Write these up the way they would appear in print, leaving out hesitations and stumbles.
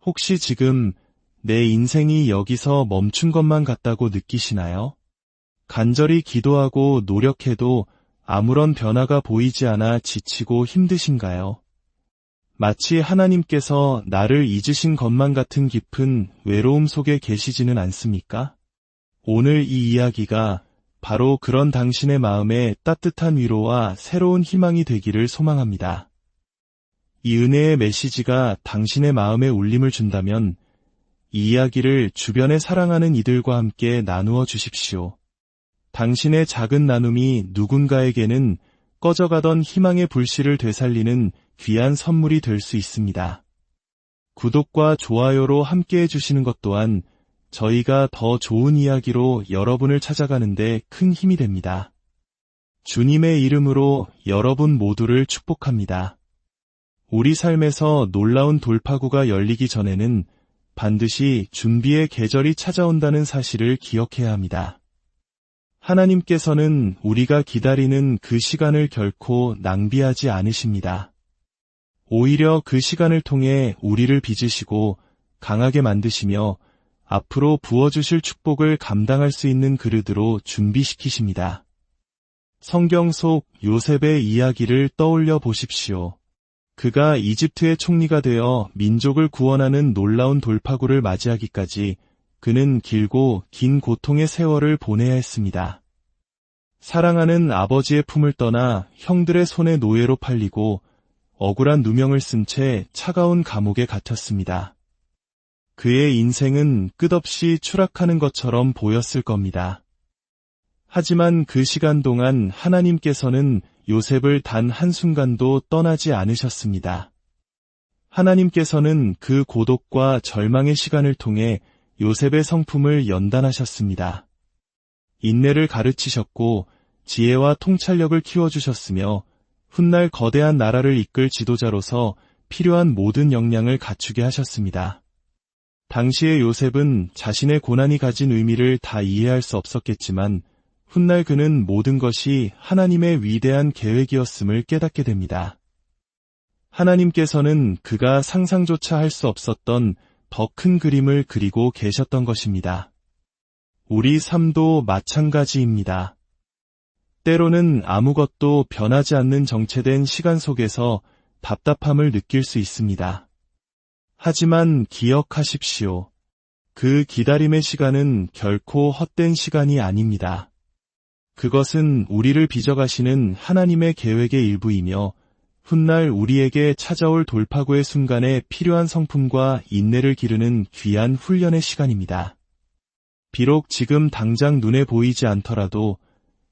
혹시 지금 내 인생이 여기서 멈춘 것만 같다고 느끼시나요? 간절히 기도하고 노력해도 아무런 변화가 보이지 않아 지치고 힘드신가요? 마치 하나님께서 나를 잊으신 것만 같은 깊은 외로움 속에 계시지는 않습니까? 오늘 이 이야기가 바로 그런 당신의 마음에 따뜻한 위로와 새로운 희망이 되기를 소망합니다. 이 은혜의 메시지가 당신의 마음에 울림을 준다면 이 이야기를 주변에 사랑하는 이들과 함께 나누어 주십시오. 당신의 작은 나눔이 누군가에게는 꺼져가던 희망의 불씨를 되살리는 귀한 선물이 될 수 있습니다. 구독과 좋아요로 함께해 주시는 것 또한 저희가 더 좋은 이야기로 여러분을 찾아가는데 큰 힘이 됩니다. 주님의 이름으로 여러분 모두를 축복합니다. 우리 삶에서 놀라운 돌파구가 열리기 전에는 반드시 준비의 계절이 찾아온다는 사실을 기억해야 합니다. 하나님께서는 우리가 기다리는 그 시간을 결코 낭비하지 않으십니다. 오히려 그 시간을 통해 우리를 빚으시고 강하게 만드시며 앞으로 부어주실 축복을 감당할 수 있는 그릇으로 준비시키십니다. 성경 속 요셉의 이야기를 떠올려 보십시오. 그가 이집트의 총리가 되어 민족을 구원하는 놀라운 돌파구를 맞이하기까지 그는 길고 긴 고통의 세월을 보내야 했습니다. 사랑하는 아버지의 품을 떠나 형들의 손에 노예로 팔리고 억울한 누명을 쓴 채 차가운 감옥에 갇혔습니다. 그의 인생은 끝없이 추락하는 것처럼 보였을 겁니다. 하지만 그 시간 동안 하나님께서는 요셉을 단 한순간도 떠나지 않으셨습니다. 하나님께서는 그 고독과 절망의 시간을 통해 요셉의 성품을 연단하셨습니다. 인내를 가르치셨고 지혜와 통찰력을 키워주셨으며 훗날 거대한 나라를 이끌 지도자로서 필요한 모든 역량을 갖추게 하셨습니다. 당시의 요셉은 자신의 고난이 가진 의미를 다 이해할 수 없었겠지만 훗날 그는 모든 것이 하나님의 위대한 계획이었음을 깨닫게 됩니다. 하나님께서는 그가 상상조차 할 수 없었던 더 큰 그림을 그리고 계셨던 것입니다. 우리 삶도 마찬가지입니다. 때로는 아무것도 변하지 않는 정체된 시간 속에서 답답함을 느낄 수 있습니다. 하지만 기억하십시오. 그 기다림의 시간은 결코 헛된 시간이 아닙니다. 그것은 우리를 빚어가시는 하나님의 계획의 일부이며 훗날 우리에게 찾아올 돌파구의 순간에 필요한 성품과 인내를 기르는 귀한 훈련의 시간입니다. 비록 지금 당장 눈에 보이지 않더라도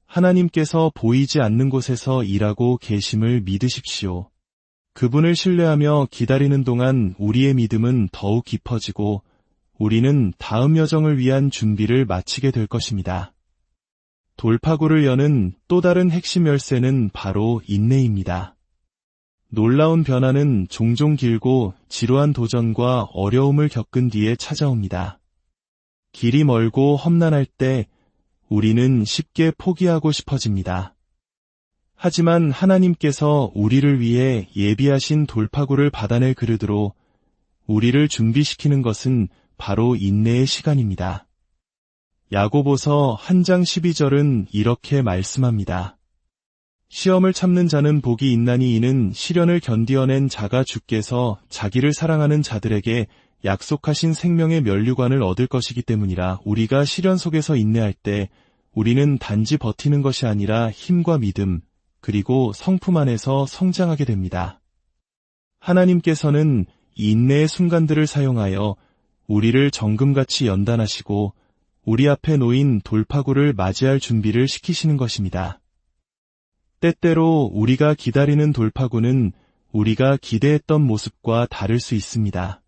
하나님께서 보이지 않는 곳에서 일하고 계심을 믿으십시오. 그분을 신뢰하며 기다리는 동안 우리의 믿음은 더욱 깊어지고 우리는 다음 여정을 위한 준비를 마치게 될 것입니다. 돌파구를 여는 또 다른 핵심 열쇠는 바로 인내입니다. 놀라운 변화는 종종 길고 지루한 도전과 어려움을 겪은 뒤에 찾아옵니다. 길이 멀고 험난할 때 우리는 쉽게 포기하고 싶어집니다. 하지만 하나님께서 우리를 위해 예비하신 돌파구를 받아낼 그릇으로 우리를 준비시키는 것은 바로 인내의 시간입니다. 야고보서 1장 12절은 이렇게 말씀합니다. 시험을 참는 자는 복이 있나니 이는 시련을 견디어낸 자가 주께서 자기를 사랑하는 자들에게 약속하신 생명의 면류관을 얻을 것이기 때문이라. 우리가 시련 속에서 인내할 때 우리는 단지 버티는 것이 아니라 힘과 믿음, 그리고 성품 안에서 성장하게 됩니다. 하나님께서는 인내의 순간들을 사용하여 우리를 정금같이 연단하시고 우리 앞에 놓인 돌파구를 맞이할 준비를 시키시는 것입니다. 때때로 우리가 기다리는 돌파구는 우리가 기대했던 모습과 다를 수 있습니다.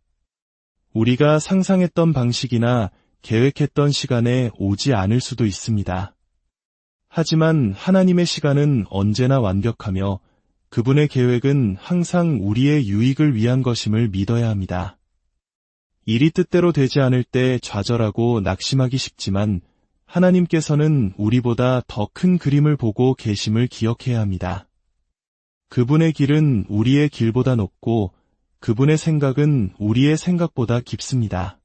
우리가 상상했던 방식이나 계획했던 시간에 오지 않을 수도 있습니다. 하지만 하나님의 시간은 언제나 완벽하며 그분의 계획은 항상 우리의 유익을 위한 것임을 믿어야 합니다. 일이 뜻대로 되지 않을 때 좌절하고 낙심하기 쉽지만 하나님께서는 우리보다 더 큰 그림을 보고 계심을 기억해야 합니다. 그분의 길은 우리의 길보다 높고 그분의 생각은 우리의 생각보다 깊습니다.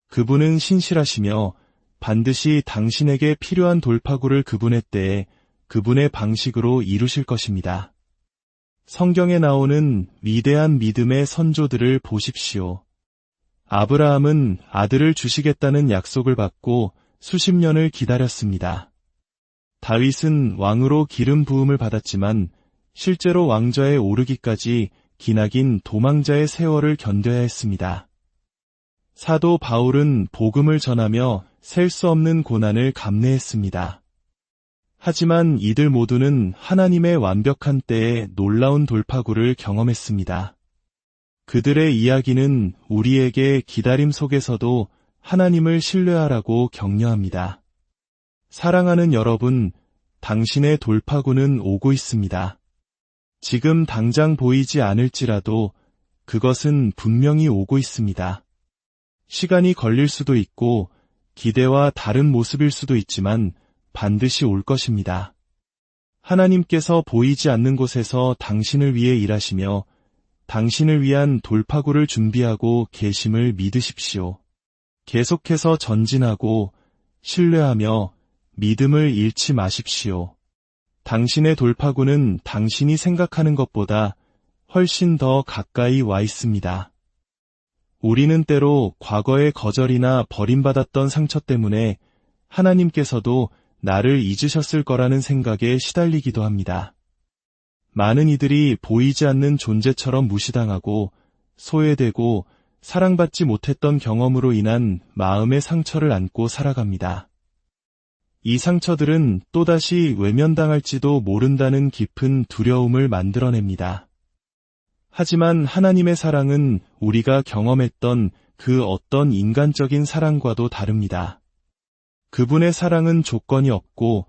그분은 신실하시며 반드시 당신에게 필요한 돌파구를 그분의 때에 그분의 방식으로 이루실 것입니다. 성경에 나오는 위대한 믿음의 선조들을 보십시오. 아브라함은 아들을 주시겠다는 약속을 받고 수십 년을 기다렸습니다. 다윗은 왕으로 기름 부음을 받았지만 실제로 왕좌에 오르기까지 기나긴 도망자의 세월을 견뎌야 했습니다. 사도 바울은 복음을 전하며 셀 수 없는 고난을 감내했습니다. 하지만 이들 모두는 하나님의 완벽한 때에 놀라운 돌파구를 경험했습니다. 그들의 이야기는 우리에게 기다림 속에서도 하나님을 신뢰하라고 격려합니다. 사랑하는 여러분, 당신의 돌파구는 오고 있습니다. 지금 당장 보이지 않을지라도 그것은 분명히 오고 있습니다. 시간이 걸릴 수도 있고 기대와 다른 모습일 수도 있지만 반드시 올 것입니다. 하나님께서 보이지 않는 곳에서 당신을 위해 일하시며 당신을 위한 돌파구를 준비하고 계심을 믿으십시오. 계속해서 전진하고 신뢰하며 믿음을 잃지 마십시오. 당신의 돌파구는 당신이 생각하는 것보다 훨씬 더 가까이 와 있습니다. 우리는 때로 과거의 거절이나 버림받았던 상처 때문에 하나님께서도 나를 잊으셨을 거라는 생각에 시달리기도 합니다. 많은 이들이 보이지 않는 존재처럼 무시당하고 소외되고 사랑받지 못했던 경험으로 인한 마음의 상처를 안고 살아갑니다. 이 상처들은 또다시 외면당할지도 모른다는 깊은 두려움을 만들어냅니다. 하지만 하나님의 사랑은 우리가 경험했던 그 어떤 인간적인 사랑과도 다릅니다. 그분의 사랑은 조건이 없고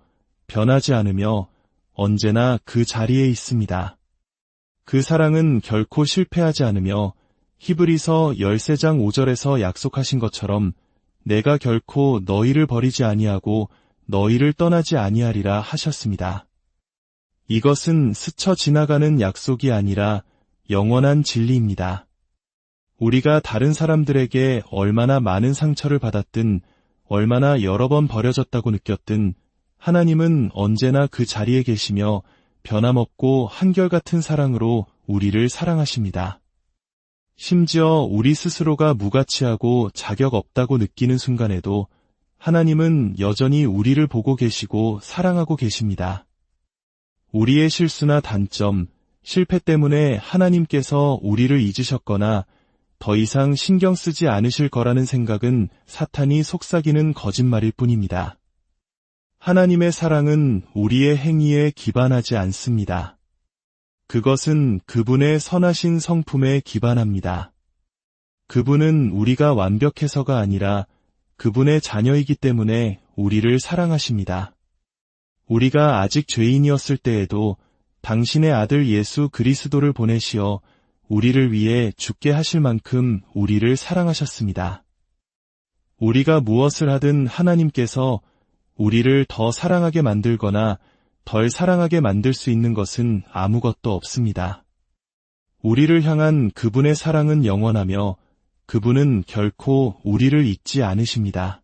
변하지 않으며 언제나 그 자리에 있습니다. 그 사랑은 결코 실패하지 않으며 히브리서 13장 5절에서 약속하신 것처럼 내가 결코 너희를 버리지 아니하고 너희를 떠나지 아니하리라 하셨습니다. 이것은 스쳐 지나가는 약속이 아니라 영원한 진리입니다. 우리가 다른 사람들에게 얼마나 많은 상처를 받았든 얼마나 여러 번 버려졌다고 느꼈든 하나님은 언제나 그 자리에 계시며 변함없고 한결같은 사랑으로 우리를 사랑하십니다. 심지어 우리 스스로가 무가치하고 자격 없다고 느끼는 순간에도 하나님은 여전히 우리를 보고 계시고 사랑하고 계십니다. 우리의 실수나 단점, 실패 때문에 하나님께서 우리를 잊으셨거나 더 이상 신경 쓰지 않으실 거라는 생각은 사탄이 속삭이는 거짓말일 뿐입니다. 하나님의 사랑은 우리의 행위에 기반하지 않습니다. 그것은 그분의 선하신 성품에 기반합니다. 그분은 우리가 완벽해서가 아니라 그분의 자녀이기 때문에 우리를 사랑하십니다. 우리가 아직 죄인이었을 때에도 당신의 아들 예수 그리스도를 보내시어 우리를 위해 죽게 하실 만큼 우리를 사랑하셨습니다. 우리가 무엇을 하든 하나님께서 우리를 더 사랑하게 만들거나 덜 사랑하게 만들 수 있는 것은 아무것도 없습니다. 우리를 향한 그분의 사랑은 영원하며 그분은 결코 우리를 잊지 않으십니다.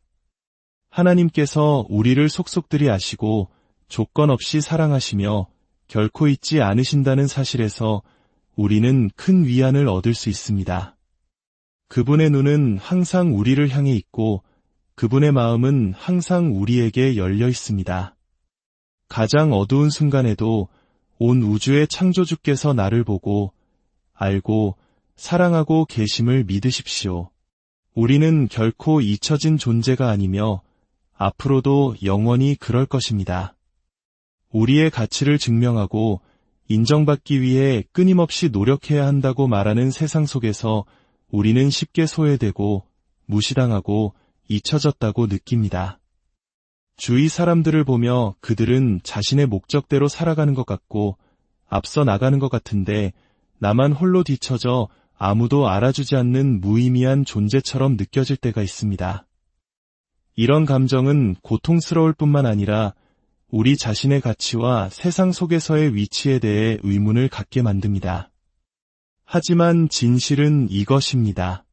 하나님께서 우리를 속속들이 아시고 조건 없이 사랑하시며 결코 잊지 않으신다는 사실에서 우리는 큰 위안을 얻을 수 있습니다. 그분의 눈은 항상 우리를 향해 있고 그분의 마음은 항상 우리에게 열려 있습니다. 가장 어두운 순간에도 온 우주의 창조주께서 나를 보고 알고 사랑하고 계심을 믿으십시오. 우리는 결코 잊혀진 존재가 아니며 앞으로도 영원히 그럴 것입니다. 우리의 가치를 증명하고 인정받기 위해 끊임없이 노력해야 한다고 말하는 세상 속에서 우리는 쉽게 소외되고 무시당하고 잊혀졌다고 느낍니다. 주위 사람들을 보며 그들은 자신의 목적대로 살아가는 것 같고 앞서 나가는 것 같은데 나만 홀로 뒤처져 아무도 알아주지 않는 무의미한 존재처럼 느껴질 때가 있습니다. 이런 감정은 고통스러울 뿐만 아니라 우리 자신의 가치와 세상 속에서의 위치에 대해 의문을 갖게 만듭니다. 하지만 진실은 이것입니다.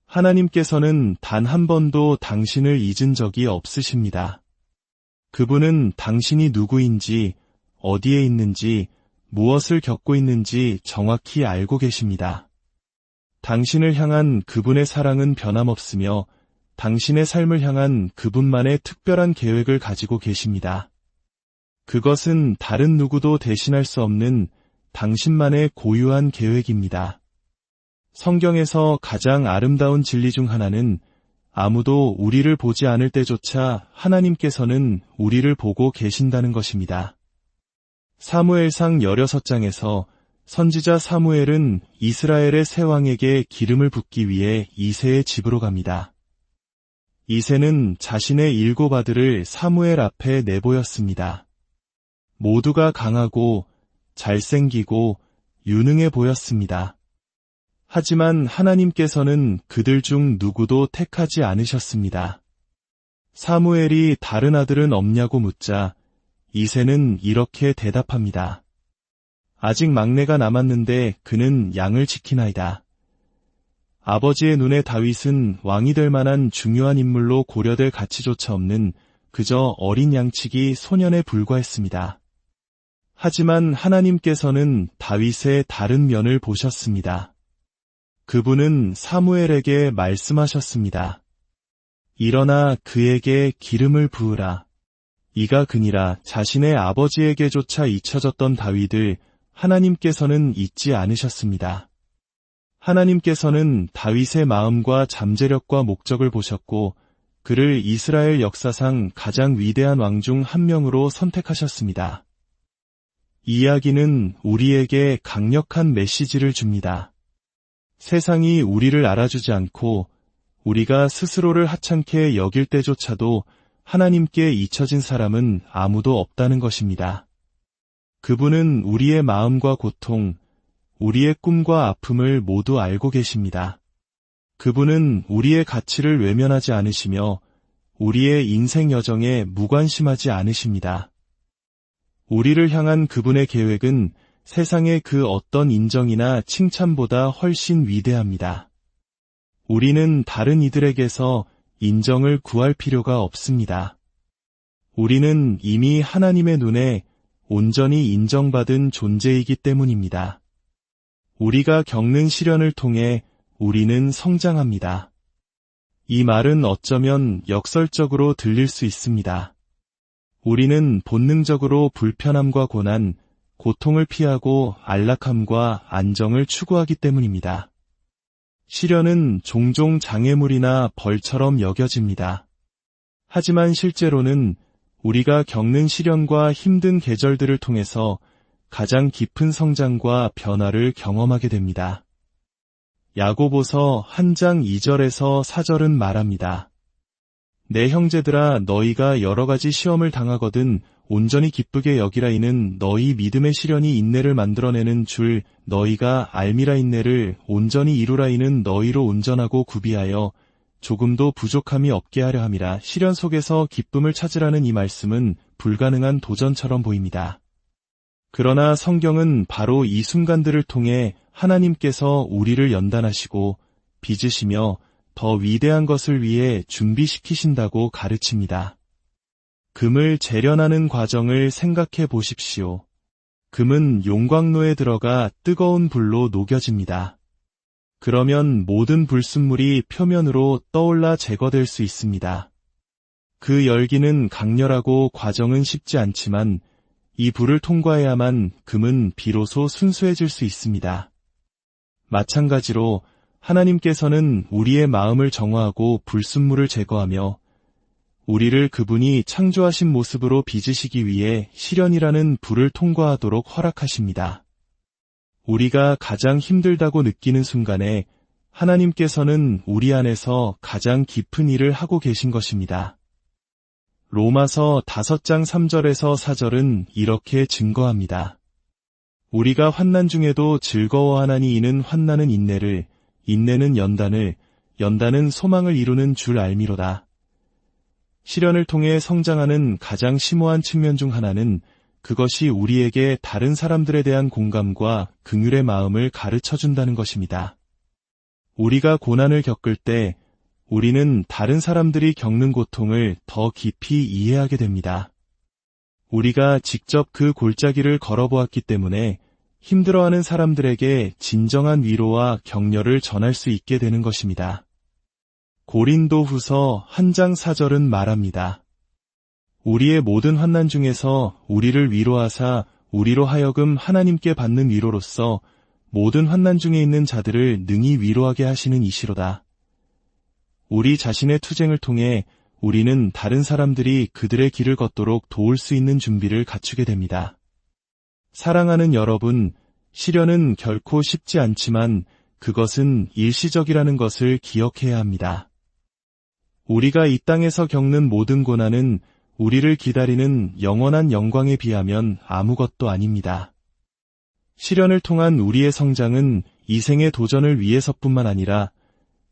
하나님께서는 단 한 번도 당신을 잊은 적이 없으십니다. 그분은 당신이 누구인지, 어디에 있는지, 무엇을 겪고 있는지 정확히 알고 계십니다. 당신을 향한 그분의 사랑은 변함없으며 당신의 삶을 향한 그분만의 특별한 계획을 가지고 계십니다. 그것은 다른 누구도 대신할 수 없는 당신만의 고유한 계획입니다. 성경에서 가장 아름다운 진리 중 하나는 아무도 우리를 보지 않을 때조차 하나님께서는 우리를 보고 계신다는 것입니다. 사무엘상 16장에서 선지자 사무엘은 이스라엘의 새 왕에게 기름을 붓기 위해 이새의 집으로 갑니다. 이새는 자신의 7 아들을 사무엘 앞에 내보였습니다. 모두가 강하고 잘생기고 유능해 보였습니다. 하지만 하나님께서는 그들 중 누구도 택하지 않으셨습니다. 사무엘이 다른 아들은 없냐고 묻자 이새는 이렇게 대답합니다. 아직 막내가 남았는데 그는 양을 지키나이다. 아버지의 눈에 다윗은 왕이 될 만한 중요한 인물로 고려될 가치조차 없는 그저 어린 양치기 소년에 불과했습니다. 하지만 하나님께서는 다윗의 다른 면을 보셨습니다. 그분은 사무엘에게 말씀하셨습니다. 일어나 그에게 기름을 부으라. 이가 그니라. 자신의 아버지에게조차 잊혀졌던 다윗을 하나님께서는 잊지 않으셨습니다. 하나님께서는 다윗의 마음과 잠재력과 목적을 보셨고 그를 이스라엘 역사상 가장 위대한 왕 중 한 명으로 선택하셨습니다. 이 이야기는 우리에게 강력한 메시지를 줍니다. 세상이 우리를 알아주지 않고 우리가 스스로를 하찮게 여길 때조차도 하나님께 잊혀진 사람은 아무도 없다는 것입니다. 그분은 우리의 마음과 고통, 우리의 꿈과 아픔을 모두 알고 계십니다. 그분은 우리의 가치를 외면하지 않으시며 우리의 인생 여정에 무관심하지 않으십니다. 우리를 향한 그분의 계획은 세상의 그 어떤 인정이나 칭찬보다 훨씬 위대합니다. 우리는 다른 이들에게서 인정을 구할 필요가 없습니다. 우리는 이미 하나님의 눈에 온전히 인정받은 존재이기 때문입니다. 우리가 겪는 시련을 통해 우리는 성장합니다. 이 말은 어쩌면 역설적으로 들릴 수 있습니다. 우리는 본능적으로 불편함과 고난, 고통을 피하고 안락함과 안정을 추구하기 때문입니다. 시련은 종종 장애물이나 벌처럼 여겨집니다. 하지만 실제로는 우리가 겪는 시련과 힘든 계절들을 통해서 가장 깊은 성장과 변화를 경험하게 됩니다. 야고보서 1장 2절에서 4절은 말합니다. 내 형제들아 너희가 여러 가지 시험을 당하거든 온전히 기쁘게 여기라. 이는 너희 믿음의 시련이 인내를 만들어내는 줄 너희가 알미라. 인내를 온전히 이루라. 이는 너희로 온전하고 구비하여 조금도 부족함이 없게 하려 함이라. 시련 속에서 기쁨을 찾으라는 이 말씀은 불가능한 도전처럼 보입니다. 그러나 성경은 바로 이 순간들을 통해 하나님께서 우리를 연단하시고 빚으시며 더 위대한 것을 위해 준비시키신다고 가르칩니다. 금을 재련하는 과정을 생각해 보십시오. 금은 용광로에 들어가 뜨거운 불로 녹여집니다. 그러면 모든 불순물이 표면으로 떠올라 제거될 수 있습니다. 그 열기는 강렬하고 과정은 쉽지 않지만 이 불을 통과해야만 금은 비로소 순수해질 수 있습니다. 마찬가지로 하나님께서는 우리의 마음을 정화하고 불순물을 제거하며 우리를 그분이 창조하신 모습으로 빚으시기 위해 시련이라는 불을 통과하도록 허락하십니다. 우리가 가장 힘들다고 느끼는 순간에 하나님께서는 우리 안에서 가장 깊은 일을 하고 계신 것입니다. 로마서 5장 3절에서 4절은 이렇게 증거합니다. 우리가 환난 중에도 즐거워하나니 이는 환난은 인내를, 인내는 연단을, 연단은 소망을 이루는 줄 알미로다. 시련을 통해 성장하는 가장 심오한 측면 중 하나는 그것이 우리에게 다른 사람들에 대한 공감과 긍휼의 마음을 가르쳐 준다는 것입니다. 우리가 고난을 겪을 때 우리는 다른 사람들이 겪는 고통을 더 깊이 이해하게 됩니다. 우리가 직접 그 골짜기를 걸어보았기 때문에 힘들어하는 사람들에게 진정한 위로와 격려를 전할 수 있게 되는 것입니다. 고린도후서 1장 4절은 말합니다. 우리의 모든 환난 중에서 우리를 위로하사 우리로 하여금 하나님께 받는 위로로서 모든 환난 중에 있는 자들을 능히 위로하게 하시는 이시로다. 우리 자신의 투쟁을 통해 우리는 다른 사람들이 그들의 길을 걷도록 도울 수 있는 준비를 갖추게 됩니다. 사랑하는 여러분, 시련은 결코 쉽지 않지만 그것은 일시적이라는 것을 기억해야 합니다. 우리가 이 땅에서 겪는 모든 고난은 우리를 기다리는 영원한 영광에 비하면 아무것도 아닙니다. 시련을 통한 우리의 성장은 이 생의 도전을 위해서뿐만 아니라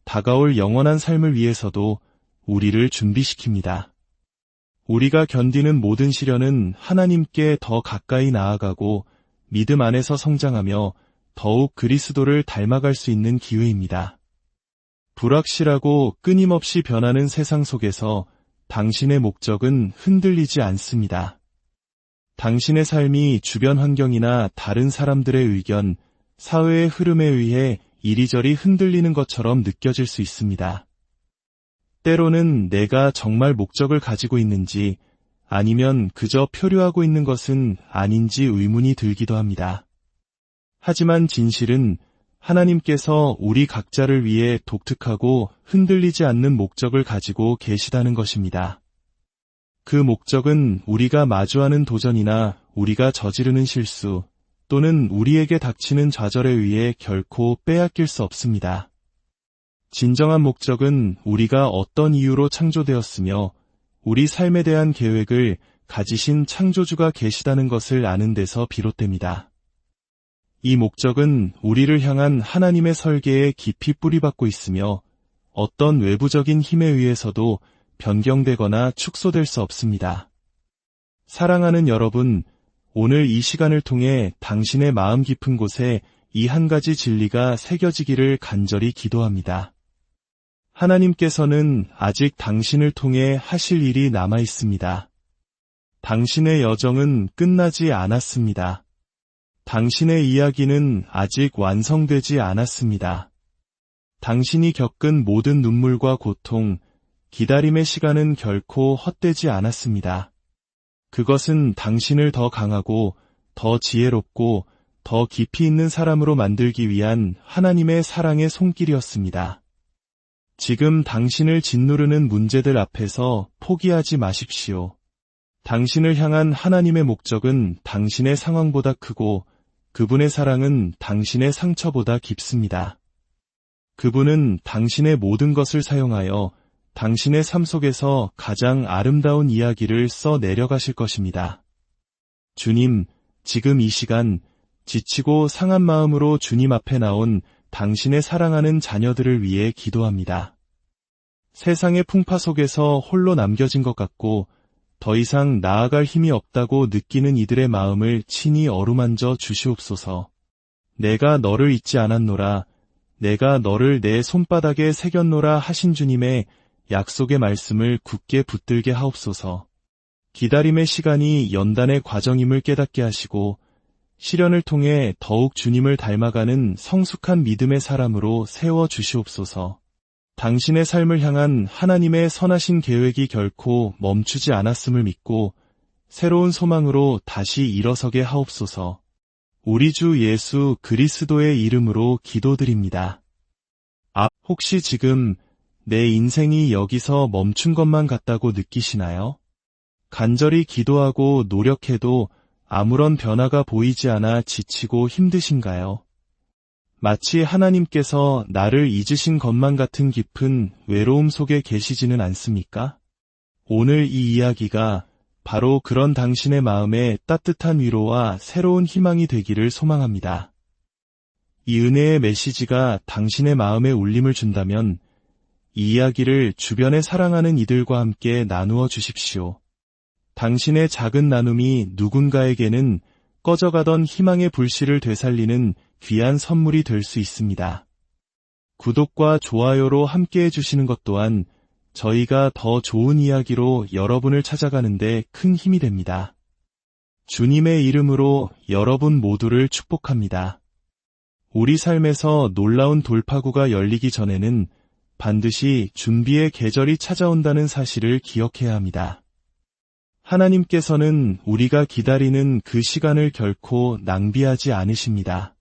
다가올 영원한 삶을 위해서도 우리를 준비시킵니다. 우리가 견디는 모든 시련은 하나님께 더 가까이 나아가고 믿음 안에서 성장하며 더욱 그리스도를 닮아갈 수 있는 기회입니다. 불확실하고 끊임없이 변하는 세상 속에서 당신의 목적은 흔들리지 않습니다. 당신의 삶이 주변 환경이나 다른 사람들의 의견, 사회의 흐름에 의해 이리저리 흔들리는 것처럼 느껴질 수 있습니다. 때로는 내가 정말 목적을 가지고 있는지 아니면 그저 표류하고 있는 것은 아닌지 의문이 들기도 합니다. 하지만 진실은 하나님께서 우리 각자를 위해 독특하고 흔들리지 않는 목적을 가지고 계시다는 것입니다. 그 목적은 우리가 마주하는 도전이나 우리가 저지르는 실수 또는 우리에게 닥치는 좌절에 의해 결코 빼앗길 수 없습니다. 진정한 목적은 우리가 어떤 이유로 창조되었으며 우리 삶에 대한 계획을 가지신 창조주가 계시다는 것을 아는 데서 비롯됩니다. 이 목적은 우리를 향한 하나님의 설계에 깊이 뿌리박고 있으며 어떤 외부적인 힘에 의해서도 변경되거나 축소될 수 없습니다. 사랑하는 여러분, 오늘 이 시간을 통해 당신의 마음 깊은 곳에 이 한 가지 진리가 새겨지기를 간절히 기도합니다. 하나님께서는 아직 당신을 통해 하실 일이 남아 있습니다. 당신의 여정은 끝나지 않았습니다. 당신의 이야기는 아직 완성되지 않았습니다. 당신이 겪은 모든 눈물과 고통, 기다림의 시간은 결코 헛되지 않았습니다. 그것은 당신을 더 강하고, 더 지혜롭고, 더 깊이 있는 사람으로 만들기 위한 하나님의 사랑의 손길이었습니다. 지금 당신을 짓누르는 문제들 앞에서 포기하지 마십시오. 당신을 향한 하나님의 목적은 당신의 상황보다 크고 그분의 사랑은 당신의 상처보다 깊습니다. 그분은 당신의 모든 것을 사용하여 당신의 삶 속에서 가장 아름다운 이야기를 써 내려가실 것입니다. 주님, 지금 이 시간 지치고 상한 마음으로 주님 앞에 나온 당신의 사랑하는 자녀들을 위해 기도합니다. 세상의 풍파 속에서 홀로 남겨진 것 같고 더 이상 나아갈 힘이 없다고 느끼는 이들의 마음을 친히 어루만져 주시옵소서. 내가 너를 잊지 않았노라, 내가 너를 내 손바닥에 새겼노라 하신 주님의 약속의 말씀을 굳게 붙들게 하옵소서. 기다림의 시간이 연단의 과정임을 깨닫게 하시고 시련을 통해 더욱 주님을 닮아가는 성숙한 믿음의 사람으로 세워주시옵소서. 당신의 삶을 향한 하나님의 선하신 계획이 결코 멈추지 않았음을 믿고 새로운 소망으로 다시 일어서게 하옵소서. 우리 주 예수 그리스도의 이름으로 기도드립니다. 혹시 지금 내 인생이 여기서 멈춘 것만 같다고 느끼시나요? 간절히 기도하고 노력해도 아무런 변화가 보이지 않아 지치고 힘드신가요? 마치 하나님께서 나를 잊으신 것만 같은 깊은 외로움 속에 계시지는 않습니까? 오늘 이 이야기가 바로 그런 당신의 마음에 따뜻한 위로와 새로운 희망이 되기를 소망합니다. 이 은혜의 메시지가 당신의 마음에 울림을 준다면 이 이야기를 주변에 사랑하는 이들과 함께 나누어 주십시오. 당신의 작은 나눔이 누군가에게는 꺼져가던 희망의 불씨를 되살리는 귀한 선물이 될 수 있습니다. 구독과 좋아요로 함께 해주시는 것 또한 저희가 더 좋은 이야기로 여러분을 찾아가는데 큰 힘이 됩니다. 주님의 이름으로 여러분 모두를 축복합니다. 우리 삶에서 놀라운 돌파구가 열리기 전에는 반드시 준비의 계절이 찾아온다는 사실을 기억해야 합니다. 하나님께서는 우리가 기다리는 그 시간을 결코 낭비하지 않으십니다.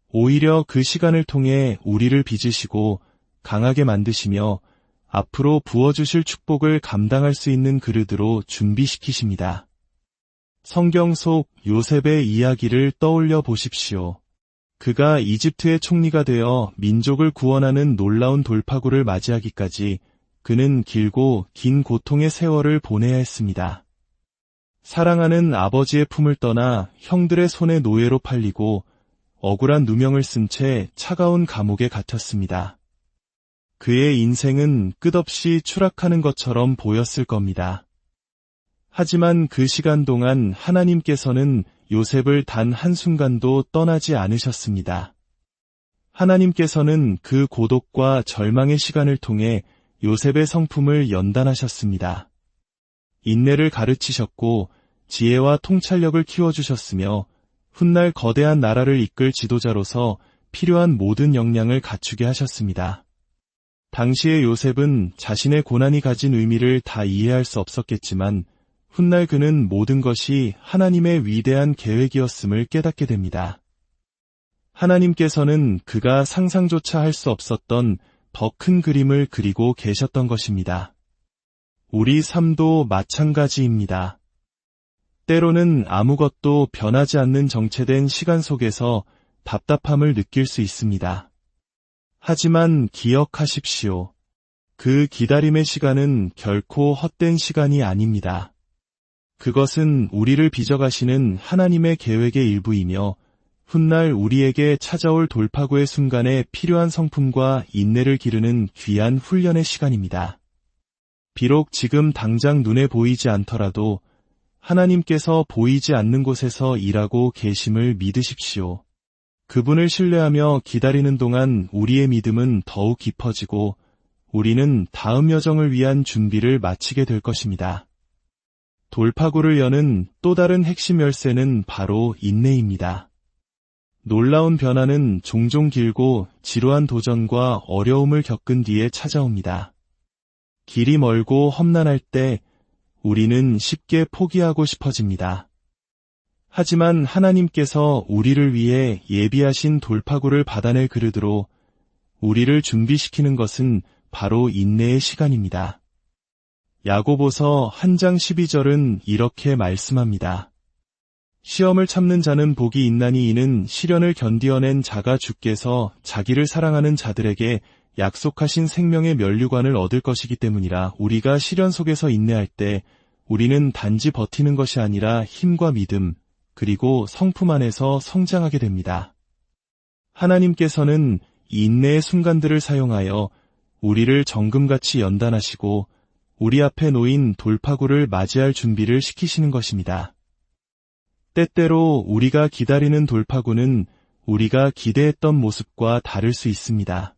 오히려 그 시간을 통해 우리를 빚으시고 강하게 만드시며 앞으로 부어주실 축복을 감당할 수 있는 그릇으로 준비시키십니다. 성경 속 요셉의 이야기를 떠올려 보십시오. 그가 이집트의 총리가 되어 민족을 구원하는 놀라운 돌파구를 맞이하기까지 그는 길고 긴 고통의 세월을 보내야 했습니다. 사랑하는 아버지의 품을 떠나 형들의 손에 노예로 팔리고 억울한 누명을 쓴 채 차가운 감옥에 갇혔습니다. 그의 인생은 끝없이 추락하는 것처럼 보였을 겁니다. 하지만 그 시간 동안 하나님께서는 요셉을 단 한순간도 떠나지 않으셨습니다. 하나님께서는 그 고독과 절망의 시간을 통해 요셉의 성품을 연단하셨습니다. 인내를 가르치셨고 지혜와 통찰력을 키워주셨으며 훗날 거대한 나라를 이끌 지도자로서 필요한 모든 역량을 갖추게 하셨습니다. 당시의 요셉은 자신의 고난이 가진 의미를 다 이해할 수 없었겠지만 훗날 그는 모든 것이 하나님의 위대한 계획이었음을 깨닫게 됩니다. 하나님께서는 그가 상상조차 할 수 없었던 더 큰 그림을 그리고 계셨던 것입니다. 우리 삶도 마찬가지입니다. 때로는 아무것도 변하지 않는 정체된 시간 속에서 답답함을 느낄 수 있습니다. 하지만 기억하십시오. 그 기다림의 시간은 결코 헛된 시간이 아닙니다. 그것은 우리를 빚어가시는 하나님의 계획의 일부이며 훗날 우리에게 찾아올 돌파구의 순간에 필요한 성품과 인내를 기르는 귀한 훈련의 시간입니다. 비록 지금 당장 눈에 보이지 않더라도 하나님께서 보이지 않는 곳에서 일하고 계심을 믿으십시오. 그분을 신뢰하며 기다리는 동안 우리의 믿음은 더욱 깊어지고 우리는 다음 여정을 위한 준비를 마치게 될 것입니다. 돌파구를 여는 또 다른 핵심 열쇠는 바로 인내입니다. 놀라운 변화는 종종 길고 지루한 도전과 어려움을 겪은 뒤에 찾아옵니다. 길이 멀고 험난할 때 우리는 쉽게 포기하고 싶어집니다. 하지만 하나님께서 우리를 위해 예비하신 돌파구를 받아낼 그릇으로 우리를 준비시키는 것은 바로 인내의 시간입니다. 야고보서 1장 12절은 이렇게 말씀합니다. 시험을 참는 자는 복이 있나니 이는 시련을 견디어낸 자가 주께서 자기를 사랑하는 자들에게 약속하신 생명의 면류관을 얻을 것이기 때문이라. 우리가 시련 속에서 인내할 때 우리는 단지 버티는 것이 아니라 힘과 믿음, 그리고 성품 안에서 성장하게 됩니다. 하나님께서는 인내의 순간들을 사용하여 우리를 정금같이 연단하시고 우리 앞에 놓인 돌파구를 맞이할 준비를 시키시는 것입니다. 때때로 우리가 기다리는 돌파구는 우리가 기대했던 모습과 다를 수 있습니다.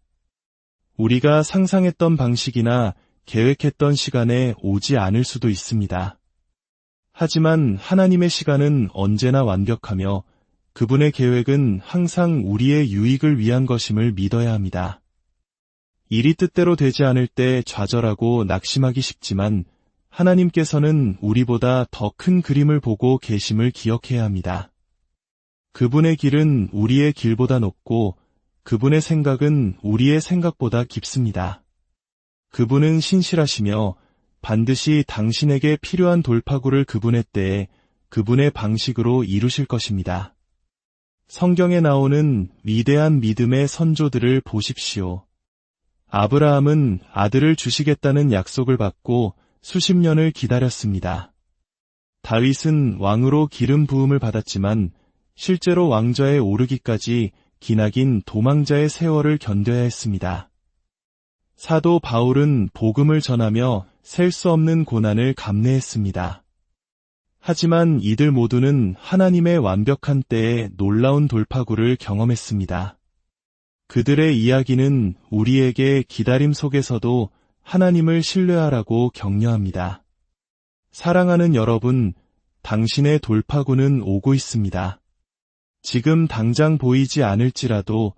우리가 상상했던 방식이나 계획했던 시간에 오지 않을 수도 있습니다. 하지만 하나님의 시간은 언제나 완벽하며 그분의 계획은 항상 우리의 유익을 위한 것임을 믿어야 합니다. 일이 뜻대로 되지 않을 때 좌절하고 낙심하기 쉽지만 하나님께서는 우리보다 더 큰 그림을 보고 계심을 기억해야 합니다. 그분의 길은 우리의 길보다 높고 그분의 생각은 우리의 생각보다 깊습니다. 그분은 신실하시며 반드시 당신에게 필요한 돌파구를 그분의 때에 그분의 방식으로 이루실 것입니다. 성경에 나오는 위대한 믿음의 선조들을 보십시오. 아브라함은 아들을 주시겠다는 약속을 받고 수십 년을 기다렸습니다. 다윗은 왕으로 기름 부음을 받았지만 실제로 왕좌에 오르기까지 기나긴 도망자의 세월을 견뎌야 했습니다. 사도 바울은 복음을 전하며 셀 수 없는 고난을 감내했습니다. 하지만 이들 모두는 하나님의 완벽한 때에 놀라운 돌파구를 경험했습니다. 그들의 이야기는 우리에게 기다림 속에서도 하나님을 신뢰하라고 격려합니다. 사랑하는 여러분, 당신의 돌파구는 오고 있습니다. 지금 당장 보이지 않을지라도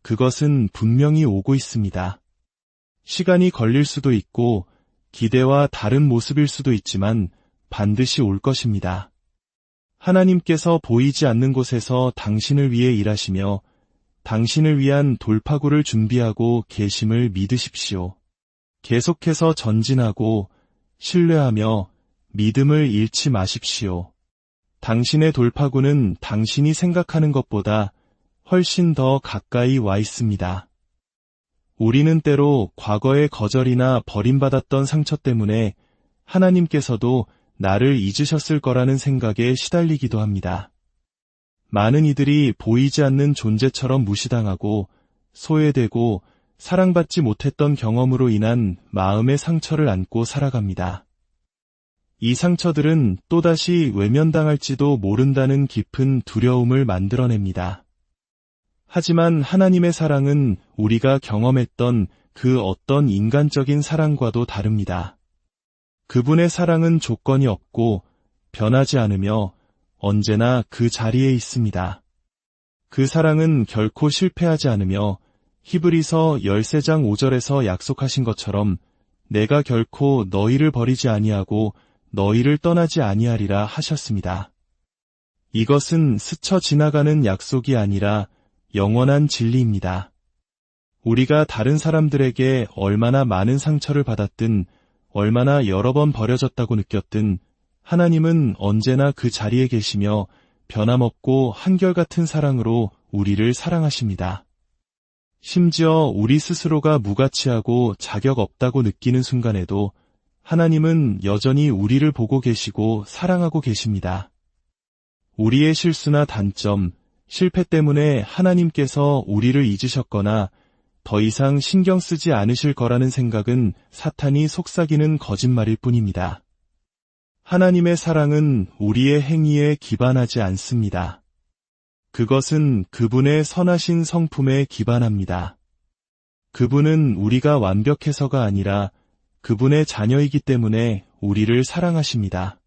그것은 분명히 오고 있습니다. 시간이 걸릴 수도 있고 기대와 다른 모습일 수도 있지만 반드시 올 것입니다. 하나님께서 보이지 않는 곳에서 당신을 위해 일하시며 당신을 위한 돌파구를 준비하고 계심을 믿으십시오. 계속해서 전진하고 신뢰하며 믿음을 잃지 마십시오. 당신의 돌파구는 당신이 생각하는 것보다 훨씬 더 가까이 와 있습니다. 우리는 때로 과거의 거절이나 버림받았던 상처 때문에 하나님께서도 나를 잊으셨을 거라는 생각에 시달리기도 합니다. 많은 이들이 보이지 않는 존재처럼 무시당하고 소외되고 사랑받지 못했던 경험으로 인한 마음의 상처를 안고 살아갑니다. 이 상처들은 또다시 외면당할지도 모른다는 깊은 두려움을 만들어냅니다. 하지만 하나님의 사랑은 우리가 경험했던 그 어떤 인간적인 사랑과도 다릅니다. 그분의 사랑은 조건이 없고 변하지 않으며 언제나 그 자리에 있습니다. 그 사랑은 결코 실패하지 않으며 히브리서 13장 5절에서 약속하신 것처럼 내가 결코 너희를 버리지 아니하고 너희를 떠나지 아니하리라 하셨습니다. 이것은 스쳐 지나가는 약속이 아니라 영원한 진리입니다. 우리가 다른 사람들에게 얼마나 많은 상처를 받았든 얼마나 여러 번 버려졌다고 느꼈든 하나님은 언제나 그 자리에 계시며 변함없고 한결같은 사랑으로 우리를 사랑하십니다. 심지어 우리 스스로가 무가치하고 자격 없다고 느끼는 순간에도 하나님은 여전히 우리를 보고 계시고 사랑하고 계십니다. 우리의 실수나 단점, 실패 때문에 하나님께서 우리를 잊으셨거나 더 이상 신경 쓰지 않으실 거라는 생각은 사탄이 속삭이는 거짓말일 뿐입니다. 하나님의 사랑은 우리의 행위에 기반하지 않습니다. 그것은 그분의 선하신 성품에 기반합니다. 그분은 우리가 완벽해서가 아니라 그분의 자녀이기 때문에 우리를 사랑하십니다.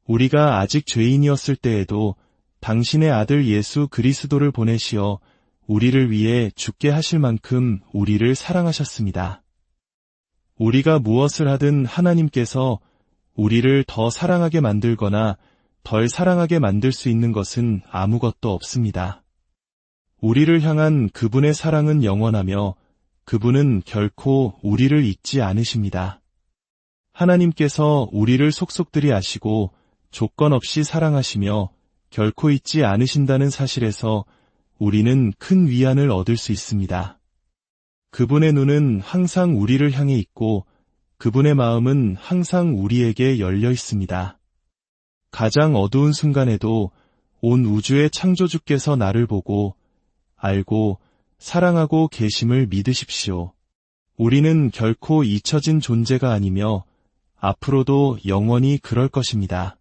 우리가 아직 죄인이었을 때에도 당신의 아들 예수 그리스도를 보내시어 우리를 위해 죽게 하실 만큼 우리를 사랑하셨습니다. 우리가 무엇을 하든 하나님께서 우리를 더 사랑하게 만들거나 덜 사랑하게 만들 수 있는 것은 아무것도 없습니다. 우리를 향한 그분의 사랑은 영원하며 그분은 결코 우리를 잊지 않으십니다. 하나님께서 우리를 속속들이 아시고 조건 없이 사랑하시며 결코 잊지 않으신다는 사실에서 우리는 큰 위안을 얻을 수 있습니다. 그분의 눈은 항상 우리를 향해 있고 그분의 마음은 항상 우리에게 열려 있습니다. 가장 어두운 순간에도 온 우주의 창조주께서 나를 보고 알고 사랑하고 계심을 믿으십시오. 우리는 결코 잊혀진 존재가 아니며 앞으로도 영원히 그럴 것입니다.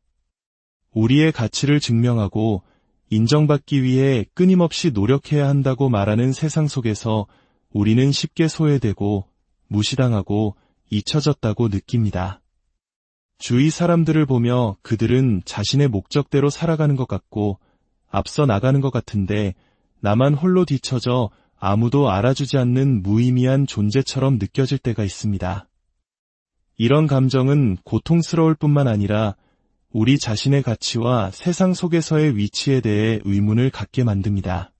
우리의 가치를 증명하고 인정받기 위해 끊임없이 노력해야 한다고 말하는 세상 속에서 우리는 쉽게 소외되고 무시당하고 잊혀졌다고 느낍니다. 주위 사람들을 보며 그들은 자신의 목적대로 살아가는 것 같고 앞서 나가는 것 같은데 나만 홀로 뒤처져 아무도 알아주지 않는 무의미한 존재처럼 느껴질 때가 있습니다. 이런 감정은 고통스러울 뿐만 아니라 우리 자신의 가치와 세상 속에서의 위치에 대해 의문을 갖게 만듭니다.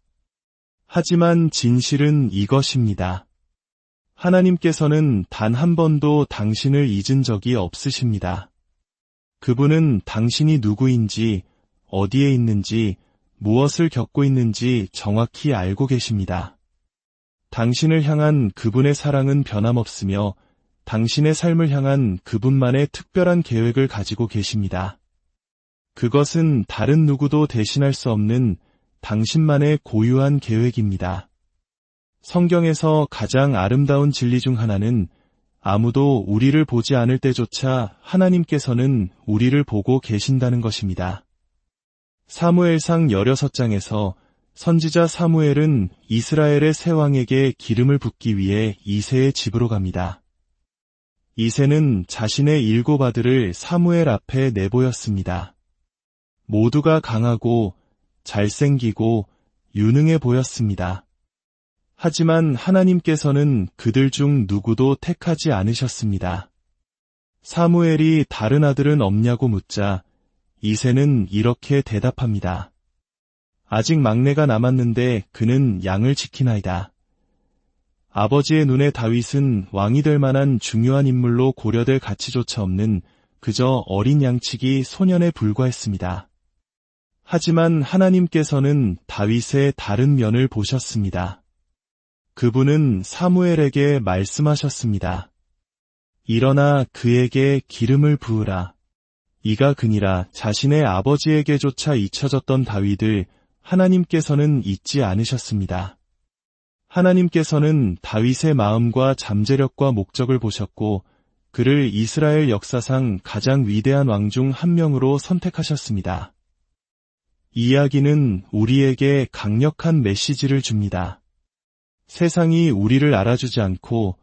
하지만 진실은 이것입니다. 하나님께서는 단 한 번도 당신을 잊은 적이 없으십니다. 그분은 당신이 누구인지, 어디에 있는지, 무엇을 겪고 있는지 정확히 알고 계십니다. 당신을 향한 그분의 사랑은 변함없으며 당신의 삶을 향한 그분만의 특별한 계획을 가지고 계십니다. 그것은 다른 누구도 대신할 수 없는 당신만의 고유한 계획입니다. 성경에서 가장 아름다운 진리 중 하나는 아무도 우리를 보지 않을 때조차 하나님께서는 우리를 보고 계신다는 것입니다. 사무엘상 16장에서 선지자 사무엘은 이스라엘의 새 왕에게 기름을 붓기 위해 이새의 집으로 갑니다. 이새는 자신의 7 아들을 사무엘 앞에 내보였습니다. 모두가 강하고 잘생기고 유능해 보였습니다. 하지만 하나님께서는 그들 중 누구도 택하지 않으셨습니다. 사무엘이 다른 아들은 없냐고 묻자 이새는 이렇게 대답합니다. 아직 막내가 남았는데 그는 양을 지키나이다. 아버지의 눈에 다윗은 왕이 될 만한 중요한 인물로 고려될 가치조차 없는 그저 어린 양치기 소년에 불과했습니다. 하지만 하나님께서는 다윗의 다른 면을 보셨습니다. 그분은 사무엘에게 말씀하셨습니다. 일어나 그에게 기름을 부으라. 이가 그니라. 자신의 아버지에게조차 잊혀졌던 다윗을 하나님께서는 잊지 않으셨습니다. 하나님께서는 다윗의 마음과 잠재력과 목적을 보셨고 그를 이스라엘 역사상 가장 위대한 왕 중 한 명으로 선택하셨습니다. 이 이야기는 우리에게 강력한 메시지를 줍니다. 세상이 우리를 알아주지 않고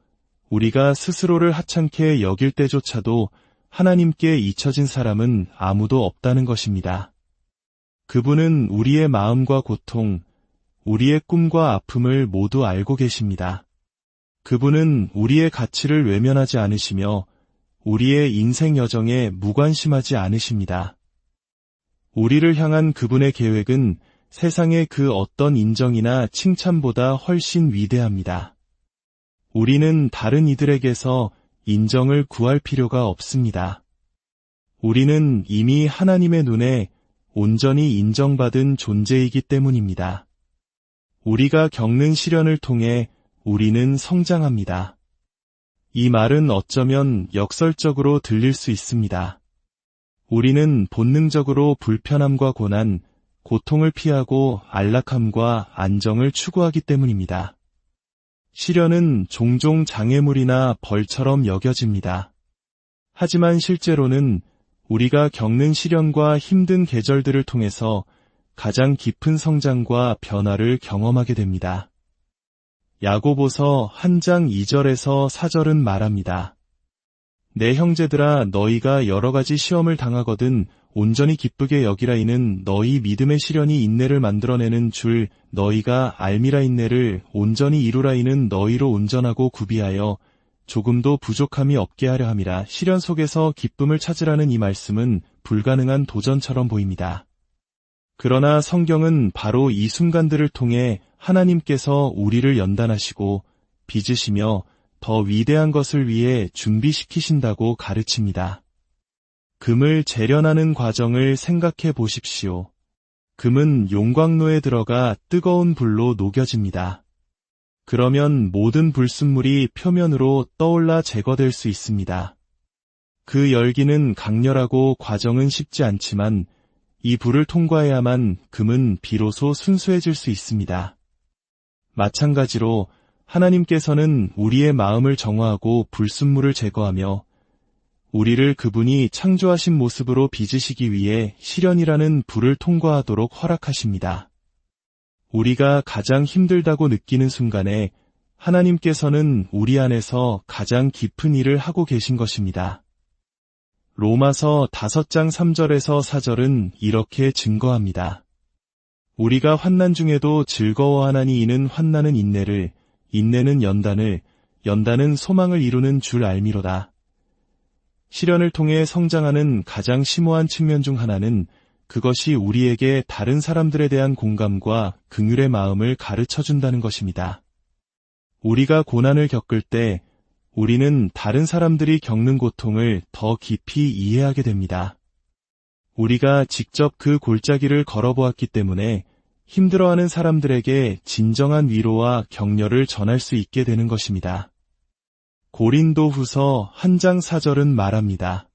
우리가 스스로를 하찮게 여길 때조차도 하나님께 잊혀진 사람은 아무도 없다는 것입니다. 그분은 우리의 마음과 고통, 우리의 꿈과 아픔을 모두 알고 계십니다. 그분은 우리의 가치를 외면하지 않으시며 우리의 인생 여정에 무관심하지 않으십니다. 우리를 향한 그분의 계획은 세상의 그 어떤 인정이나 칭찬보다 훨씬 위대합니다. 우리는 다른 이들에게서 인정을 구할 필요가 없습니다. 우리는 이미 하나님의 눈에 온전히 인정받은 존재이기 때문입니다. 우리가 겪는 시련을 통해 우리는 성장합니다. 이 말은 어쩌면 역설적으로 들릴 수 있습니다. 우리는 본능적으로 불편함과 고난, 고통을 피하고 안락함과 안정을 추구하기 때문입니다. 시련은 종종 장애물이나 벌처럼 여겨집니다. 하지만 실제로는 우리가 겪는 시련과 힘든 계절들을 통해서 가장 깊은 성장과 변화를 경험하게 됩니다. 야고보서 1장 2절에서 4절은 말합니다. 내 형제들아 너희가 여러 가지 시험을 당하거든 온전히 기쁘게 여기라. 이는 너희 믿음의 시련이 인내를 만들어내는 줄 너희가 알미라. 인내를 온전히 이루라. 이는 너희로 온전하고 구비하여 조금도 부족함이 없게 하려 함이라. 시련 속에서 기쁨을 찾으라는 이 말씀은 불가능한 도전처럼 보입니다. 그러나 성경은 바로 이 순간들을 통해 하나님께서 우리를 연단하시고 빚으시며 더 위대한 것을 위해 준비시키신다고 가르칩니다. 금을 재련하는 과정을 생각해 보십시오. 금은 용광로에 들어가 뜨거운 불로 녹여집니다. 그러면 모든 불순물이 표면으로 떠올라 제거될 수 있습니다. 그 열기는 강렬하고 과정은 쉽지 않지만 이 불을 통과해야만 금은 비로소 순수해질 수 있습니다. 마찬가지로 하나님께서는 우리의 마음을 정화하고 불순물을 제거하며 우리를 그분이 창조하신 모습으로 빚으시기 위해 시련이라는 불을 통과하도록 허락하십니다. 우리가 가장 힘들다고 느끼는 순간에 하나님께서는 우리 안에서 가장 깊은 일을 하고 계신 것입니다. 로마서 5장 3절에서 4절은 이렇게 증거합니다. 우리가 환난 중에도 즐거워하나니 이는 환난은 인내를, 인내는 연단을, 연단은 소망을 이루는 줄 알미로다. 시련을 통해 성장하는 가장 심오한 측면 중 하나는 그것이 우리에게 다른 사람들에 대한 공감과 긍휼의 마음을 가르쳐준다는 것입니다. 우리가 고난을 겪을 때 우리는 다른 사람들이 겪는 고통을 더 깊이 이해하게 됩니다. 우리가 직접 그 골짜기를 걸어보았기 때문에 힘들어하는 사람들에게 진정한 위로와 격려를 전할 수 있게 되는 것입니다. 고린도후서 1장 4절은 말합니다.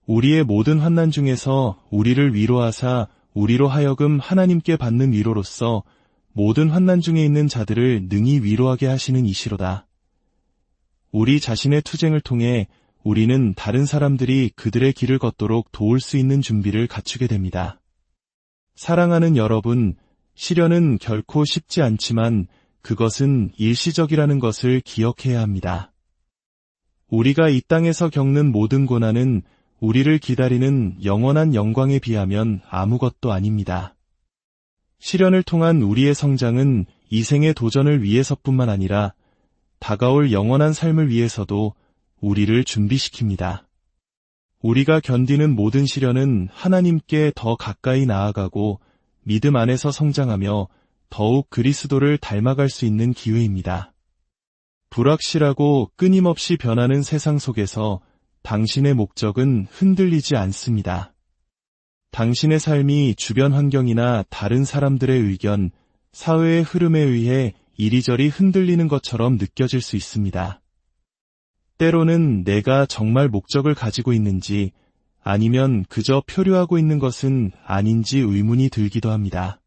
우리의 모든 환난 중에서 우리를 위로하사 우리로 하여금 하나님께 받는 위로로서 모든 환난 중에 있는 자들을 능히 위로하게 하시는 이시로다. 우리 자신의 투쟁을 통해 우리는 다른 사람들이 그들의 길을 걷도록 도울 수 있는 준비를 갖추게 됩니다. 사랑하는 여러분, 시련은 결코 쉽지 않지만 그것은 일시적이라는 것을 기억해야 합니다. 우리가 이 땅에서 겪는 모든 고난은 우리를 기다리는 영원한 영광에 비하면 아무것도 아닙니다. 시련을 통한 우리의 성장은 이 생의 도전을 위해서뿐만 아니라 다가올 영원한 삶을 위해서도 우리를 준비시킵니다. 우리가 견디는 모든 시련은 하나님께 더 가까이 나아가고 믿음 안에서 성장하며 더욱 그리스도를 닮아갈 수 있는 기회입니다. 불확실하고 끊임없이 변하는 세상 속에서 당신의 목적은 흔들리지 않습니다. 당신의 삶이 주변 환경이나 다른 사람들의 의견, 사회의 흐름에 의해 이리저리 흔들리는 것처럼 느껴질 수 있습니다. 때로는 내가 정말 목적을 가지고 있는지 아니면 그저 표류하고 있는 것은 아닌지 의문이 들기도 합니다.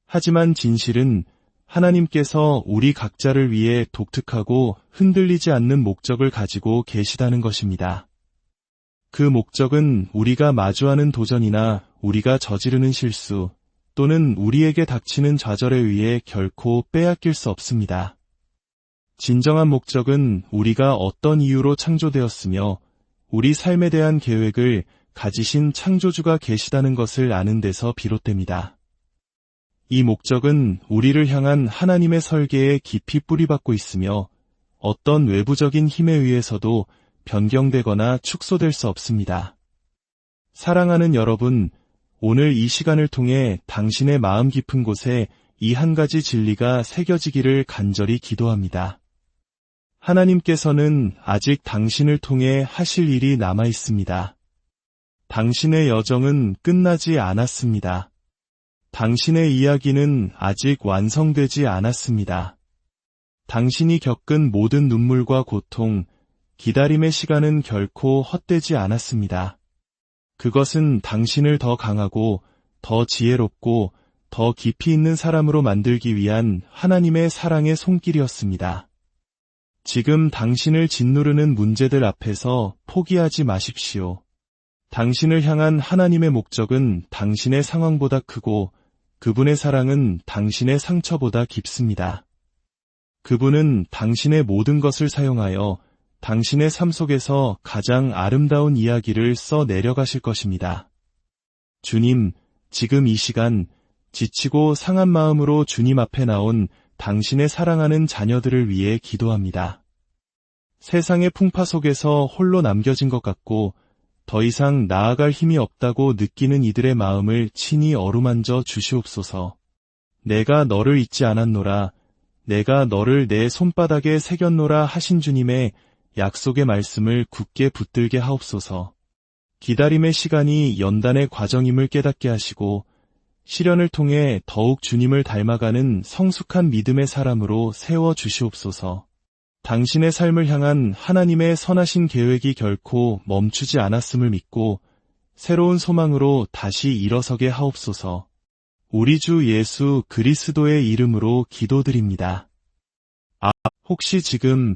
하지만 진실은 하나님께서 우리 각자를 위해 독특하고 흔들리지 않는 목적을 가지고 계시다는 것입니다. 그 목적은 우리가 마주하는 도전이나 우리가 저지르는 실수 또는 우리에게 닥치는 좌절에 의해 결코 빼앗길 수 없습니다. 진정한 목적은 우리가 어떤 이유로 창조되었으며 우리 삶에 대한 계획을 가지신 창조주가 계시다는 것을 아는 데서 비롯됩니다. 이 목적은 우리를 향한 하나님의 설계에 깊이 뿌리박고 있으며 어떤 외부적인 힘에 의해서도 변경되거나 축소될 수 없습니다. 사랑하는 여러분, 오늘 이 시간을 통해 당신의 마음 깊은 곳에 이 한 가지 진리가 새겨지기를 간절히 기도합니다. 하나님께서는 아직 당신을 통해 하실 일이 남아 있습니다. 당신의 여정은 끝나지 않았습니다. 당신의 이야기는 아직 완성되지 않았습니다. 당신이 겪은 모든 눈물과 고통, 기다림의 시간은 결코 헛되지 않았습니다. 그것은 당신을 더 강하고, 더 지혜롭고, 더 깊이 있는 사람으로 만들기 위한 하나님의 사랑의 손길이었습니다. 지금 당신을 짓누르는 문제들 앞에서 포기하지 마십시오. 당신을 향한 하나님의 목적은 당신의 상황보다 크고 그분의 사랑은 당신의 상처보다 깊습니다. 그분은 당신의 모든 것을 사용하여 당신의 삶 속에서 가장 아름다운 이야기를 써 내려가실 것입니다. 주님, 지금 이 시간 지치고 상한 마음으로 주님 앞에 나온 당신의 사랑하는 자녀들을 위해 기도합니다. 세상의 풍파 속에서 홀로 남겨진 것 같고 더 이상 나아갈 힘이 없다고 느끼는 이들의 마음을 친히 어루만져 주시옵소서. 내가 너를 잊지 않았노라, 내가 너를 내 손바닥에 새겼노라 하신 주님의 약속의 말씀을 굳게 붙들게 하옵소서. 기다림의 시간이 연단의 과정임을 깨닫게 하시고 시련을 통해 더욱 주님을 닮아가는 성숙한 믿음의 사람으로 세워주시옵소서. 당신의 삶을 향한 하나님의 선하신 계획이 결코 멈추지 않았음을 믿고 새로운 소망으로 다시 일어서게 하옵소서. 우리 주 예수 그리스도의 이름으로 기도드립니다. 혹시 지금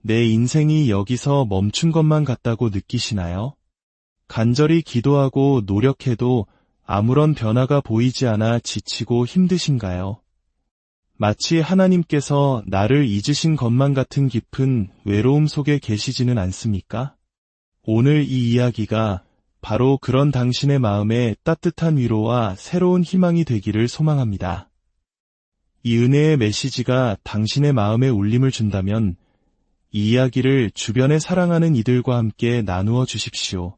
내 인생이 여기서 멈춘 것만 같다고 느끼시나요? 간절히 기도하고 노력해도 아무런 변화가 보이지 않아 지치고 힘드신가요? 마치 하나님께서 나를 잊으신 것만 같은 깊은 외로움 속에 계시지는 않습니까? 오늘 이 이야기가 바로 그런 당신의 마음에 따뜻한 위로와 새로운 희망이 되기를 소망합니다. 이 은혜의 메시지가 당신의 마음에 울림을 준다면 이 이야기를 주변에 사랑하는 이들과 함께 나누어 주십시오.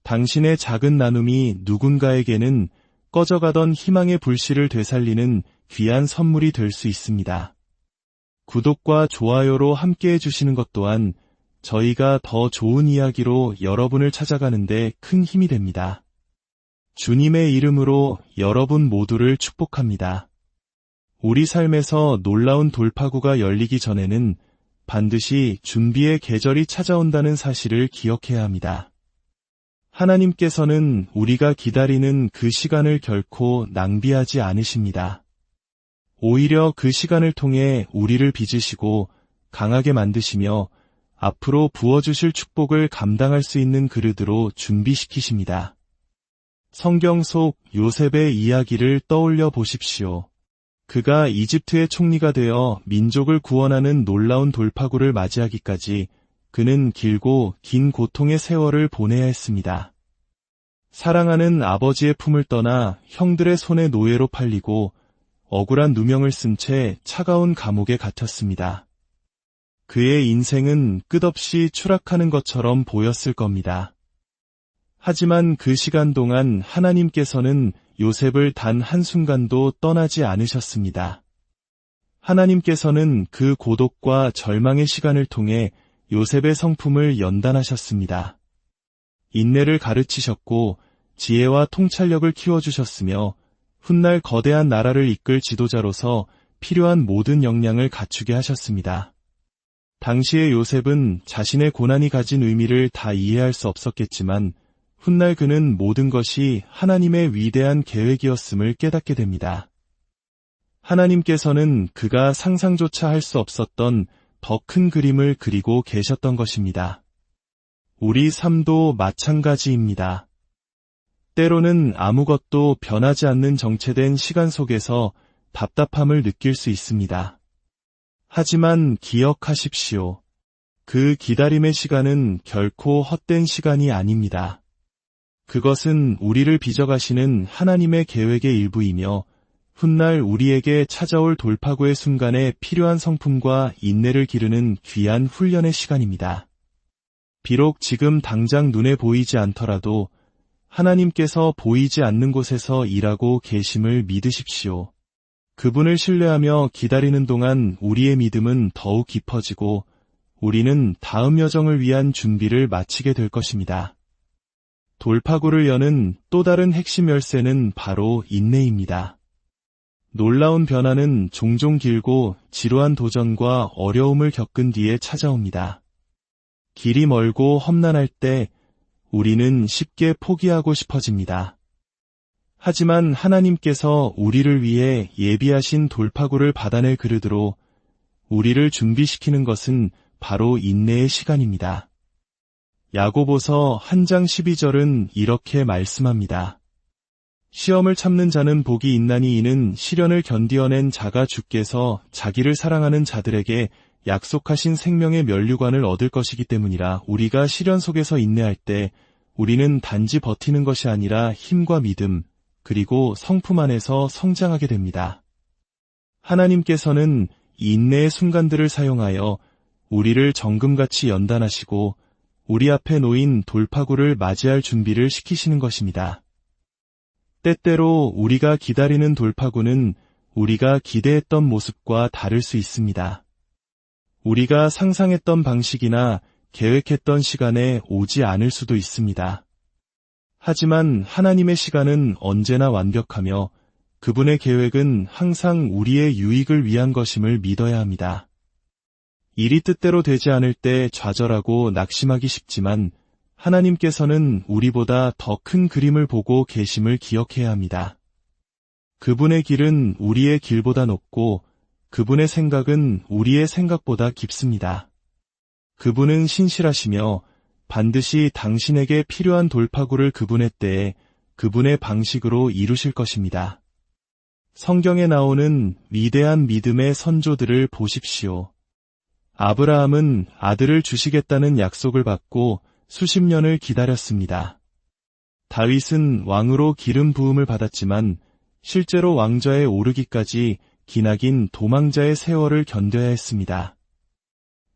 당신의 작은 나눔이 누군가에게는 꺼져가던 희망의 불씨를 되살리는 귀한 선물이 될 수 있습니다. 구독과 좋아요로 함께 해주시는 것 또한 저희가 더 좋은 이야기로 여러분을 찾아가는데 큰 힘이 됩니다. 주님의 이름으로 여러분 모두를 축복합니다. 우리 삶에서 놀라운 돌파구가 열리기 전에는 반드시 준비의 계절이 찾아온다는 사실을 기억해야 합니다. 하나님께서는 우리가 기다리는 그 시간을 결코 낭비하지 않으십니다. 오히려 그 시간을 통해 우리를 빚으시고 강하게 만드시며 앞으로 부어주실 축복을 감당할 수 있는 그릇으로 준비시키십니다. 성경 속 요셉의 이야기를 떠올려 보십시오. 그가 이집트의 총리가 되어 민족을 구원하는 놀라운 돌파구를 맞이하기까지 그는 길고 긴 고통의 세월을 보내야 했습니다. 사랑하는 아버지의 품을 떠나 형들의 손에 노예로 팔리고 억울한 누명을 쓴 채 차가운 감옥에 갇혔습니다. 그의 인생은 끝없이 추락하는 것처럼 보였을 겁니다. 하지만 그 시간 동안 하나님께서는 요셉을 단 한순간도 떠나지 않으셨습니다. 하나님께서는 그 고독과 절망의 시간을 통해 요셉의 성품을 연단하셨습니다. 인내를 가르치셨고 지혜와 통찰력을 키워주셨으며 훗날 거대한 나라를 이끌 지도자로서 필요한 모든 역량을 갖추게 하셨습니다. 당시의 요셉은 자신의 고난이 가진 의미를 다 이해할 수 없었겠지만 훗날 그는 모든 것이 하나님의 위대한 계획이었음을 깨닫게 됩니다. 하나님께서는 그가 상상조차 할 수 없었던 더 큰 그림을 그리고 계셨던 것입니다. 우리 삶도 마찬가지입니다. 때로는 아무것도 변하지 않는 정체된 시간 속에서 답답함을 느낄 수 있습니다. 하지만 기억하십시오. 그 기다림의 시간은 결코 헛된 시간이 아닙니다. 그것은 우리를 빚어가시는 하나님의 계획의 일부이며 훗날 우리에게 찾아올 돌파구의 순간에 필요한 성품과 인내를 기르는 귀한 훈련의 시간입니다. 비록 지금 당장 눈에 보이지 않더라도 하나님께서 보이지 않는 곳에서 일하고 계심을 믿으십시오. 그분을 신뢰하며 기다리는 동안 우리의 믿음은 더욱 깊어지고 우리는 다음 여정을 위한 준비를 마치게 될 것입니다. 돌파구를 여는 또 다른 핵심 열쇠는 바로 인내입니다. 놀라운 변화는 종종 길고 지루한 도전과 어려움을 겪은 뒤에 찾아옵니다. 길이 멀고 험난할 때 우리는 쉽게 포기하고 싶어집니다. 하지만 하나님께서 우리를 위해 예비하신 돌파구를 받아낼 그릇으로 우리를 준비시키는 것은 바로 인내의 시간입니다. 야고보서 1장 12절은 이렇게 말씀합니다. 시험을 참는 자는 복이 있나니 이는 시련을 견디어낸 자가 주께서 자기를 사랑하는 자들에게 약속하신 생명의 면류관을 얻을 것이기 때문이라. 우리가 시련 속에서 인내할 때 우리는 단지 버티는 것이 아니라 힘과 믿음, 그리고 성품 안에서 성장하게 됩니다. 하나님께서는 인내의 순간들을 사용하여 우리를 정금같이 연단하시고 우리 앞에 놓인 돌파구를 맞이할 준비를 시키시는 것입니다. 때때로 우리가 기다리는 돌파구는 우리가 기대했던 모습과 다를 수 있습니다. 우리가 상상했던 방식이나 계획했던 시간에 오지 않을 수도 있습니다. 하지만 하나님의 시간은 언제나 완벽하며 그분의 계획은 항상 우리의 유익을 위한 것임을 믿어야 합니다. 일이 뜻대로 되지 않을 때 좌절하고 낙심하기 쉽지만 하나님께서는 우리보다 더 큰 그림을 보고 계심을 기억해야 합니다. 그분의 길은 우리의 길보다 높고 그분의 생각은 우리의 생각보다 깊습니다. 그분은 신실하시며 반드시 당신에게 필요한 돌파구를 그분의 때에 그분의 방식으로 이루실 것입니다. 성경에 나오는 위대한 믿음의 선조들을 보십시오. 아브라함은 아들을 주시겠다는 약속을 받고 수십 년을 기다렸습니다. 다윗은 왕으로 기름 부음을 받았지만 실제로 왕좌에 오르기까지 기나긴 도망자의 세월을 견뎌야 했습니다.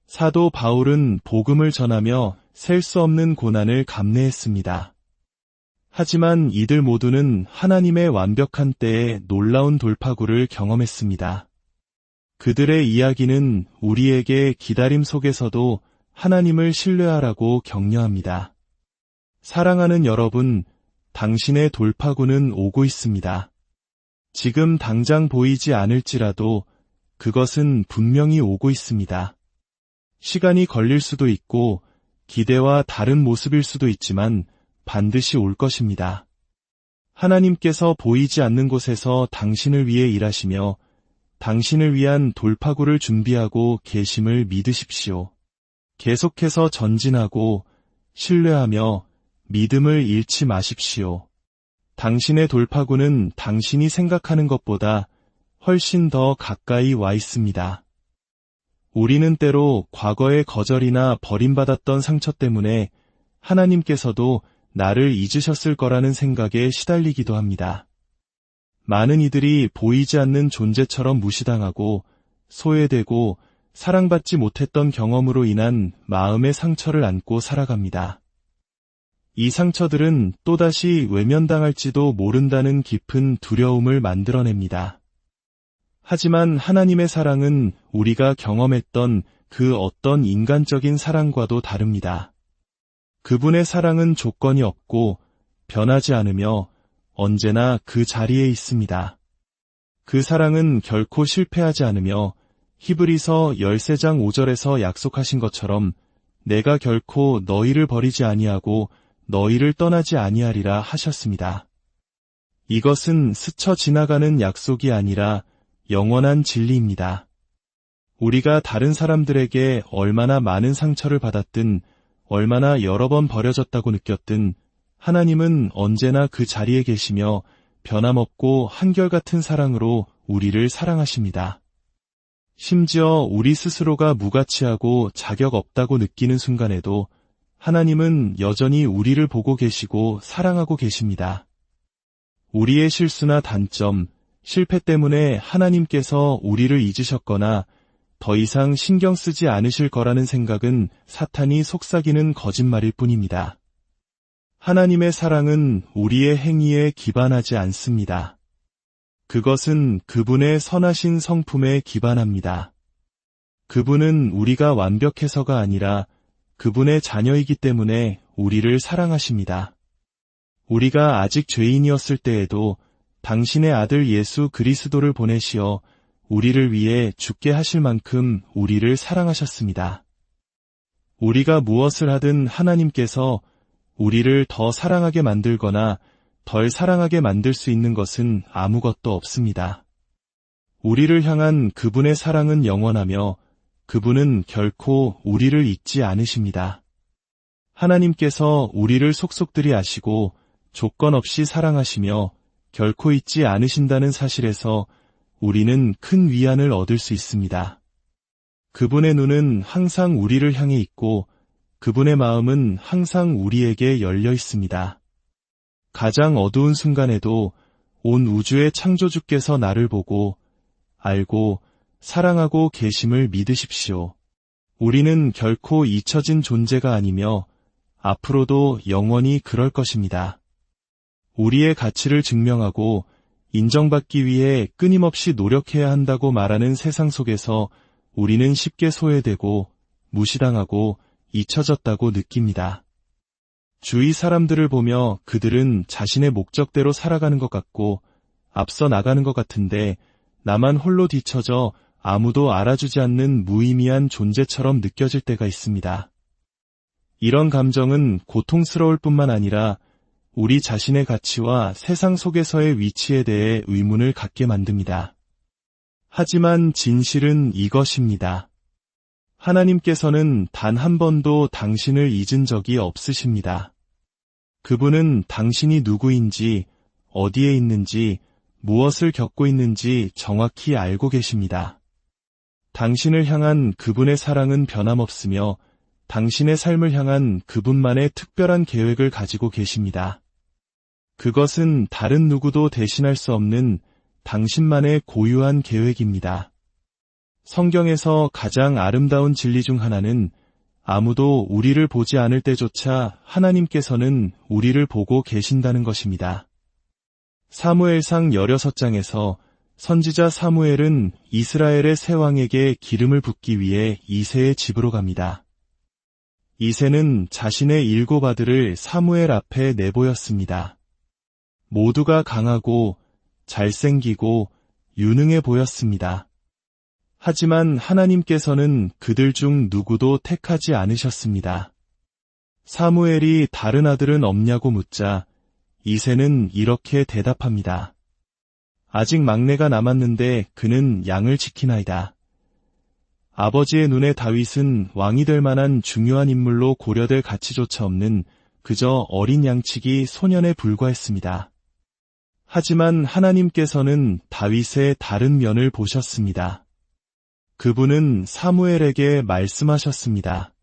사도 바울은 복음을 전하며 셀 수 없는 고난을 감내했습니다. 하지만 이들 모두는 하나님의 완벽한 때에 놀라운 돌파구를 경험했습니다. 그들의 이야기는 우리에게 기다림 속에서도 하나님을 신뢰하라고 격려합니다. 사랑하는 여러분, 당신의 돌파구는 오고 있습니다. 지금 당장 보이지 않을지라도 그것은 분명히 오고 있습니다. 시간이 걸릴 수도 있고 기대와 다른 모습일 수도 있지만 반드시 올 것입니다. 하나님께서 보이지 않는 곳에서 당신을 위해 일하시며 당신을 위한 돌파구를 준비하고 계심을 믿으십시오. 계속해서 전진하고 신뢰하며 믿음을 잃지 마십시오. 당신의 돌파구는 당신이 생각하는 것보다 훨씬 더 가까이 와 있습니다. 우리는 때로 과거의 거절이나 버림받았던 상처 때문에 하나님께서도 나를 잊으셨을 거라는 생각에 시달리기도 합니다. 많은 이들이 보이지 않는 존재처럼 무시당하고 소외되고 사랑받지 못했던 경험으로 인한 마음의 상처를 안고 살아갑니다. 이 상처들은 또다시 외면당할지도 모른다는 깊은 두려움을 만들어냅니다. 하지만 하나님의 사랑은 우리가 경험했던 그 어떤 인간적인 사랑과도 다릅니다. 그분의 사랑은 조건이 없고 변하지 않으며 언제나 그 자리에 있습니다. 그 사랑은 결코 실패하지 않으며 히브리서 13장 5절에서 약속하신 것처럼 내가 결코 너희를 버리지 아니하고 너희를 떠나지 아니하리라 하셨습니다. 이것은 스쳐 지나가는 약속이 아니라 영원한 진리입니다. 우리가 다른 사람들에게 얼마나 많은 상처를 받았든 얼마나 여러 번 버려졌다고 느꼈든 하나님은 언제나 그 자리에 계시며 변함없고 한결같은 사랑으로 우리를 사랑하십니다. 심지어 우리 스스로가 무가치하고 자격 없다고 느끼는 순간에도 하나님은 여전히 우리를 보고 계시고 사랑하고 계십니다. 우리의 실수나 단점, 실패 때문에 하나님께서 우리를 잊으셨거나 더 이상 신경 쓰지 않으실 거라는 생각은 사탄이 속삭이는 거짓말일 뿐입니다. 하나님의 사랑은 우리의 행위에 기반하지 않습니다. 그것은 그분의 선하신 성품에 기반합니다. 그분은 우리가 완벽해서가 아니라 그분의 자녀이기 때문에 우리를 사랑하십니다. 우리가 아직 죄인이었을 때에도 당신의 아들 예수 그리스도를 보내시어 우리를 위해 죽게 하실 만큼 우리를 사랑하셨습니다. 우리가 무엇을 하든 하나님께서 우리를 더 사랑하게 만들거나 덜 사랑하게 만들 수 있는 것은 아무것도 없습니다. 우리를 향한 그분의 사랑은 영원하며 그분은 결코 우리를 잊지 않으십니다. 하나님께서 우리를 속속들이 아시고 조건 없이 사랑하시며 결코 잊지 않으신다는 사실에서 우리는 큰 위안을 얻을 수 있습니다. 그분의 눈은 항상 우리를 향해 있고 그분의 마음은 항상 우리에게 열려 있습니다. 가장 어두운 순간에도 온 우주의 창조주께서 나를 보고 알고 사랑하고 계심을 믿으십시오. 우리는 결코 잊혀진 존재가 아니며 앞으로도 영원히 그럴 것입니다. 우리의 가치를 증명하고 인정받기 위해 끊임없이 노력해야 한다고 말하는 세상 속에서 우리는 쉽게 소외되고 무시당하고 잊혀졌다고 느낍니다. 주위 사람들을 보며 그들은 자신의 목적대로 살아가는 것 같고 앞서 나가는 것 같은데 나만 홀로 뒤처져 아무도 알아주지 않는 무의미한 존재처럼 느껴질 때가 있습니다. 이런 감정은 고통스러울 뿐만 아니라 우리 자신의 가치와 세상 속에서의 위치에 대해 의문을 갖게 만듭니다. 하지만 진실은 이것입니다. 하나님께서는 단 한 번도 당신을 잊은 적이 없으십니다. 그분은 당신이 누구인지, 어디에 있는지, 무엇을 겪고 있는지 정확히 알고 계십니다. 당신을 향한 그분의 사랑은 변함없으며 당신의 삶을 향한 그분만의 특별한 계획을 가지고 계십니다. 그것은 다른 누구도 대신할 수 없는 당신만의 고유한 계획입니다. 성경에서 가장 아름다운 진리 중 하나는 아무도 우리를 보지 않을 때조차 하나님께서는 우리를 보고 계신다는 것입니다. 사무엘상 16장에서 선지자 사무엘은 이스라엘의 새 왕에게 기름을 붓기 위해 이새의 집으로 갑니다. 이새는 자신의 7 아들을 사무엘 앞에 내보였습니다. 모두가 강하고 잘생기고 유능해 보였습니다. 하지만 하나님께서는 그들 중 누구도 택하지 않으셨습니다. 사무엘이 다른 아들은 없냐고 묻자 이새는 이렇게 대답합니다. 아직 막내가 남았는데 그는 양을 지키나이다. 아버지의 눈에 다윗은 왕이 될 만한 중요한 인물로 고려될 가치조차 없는 그저 어린 양치기 소년에 불과했습니다. 하지만 하나님께서는 다윗의 다른 면을 보셨습니다. 그분은 사무엘에게 말씀하셨습니다.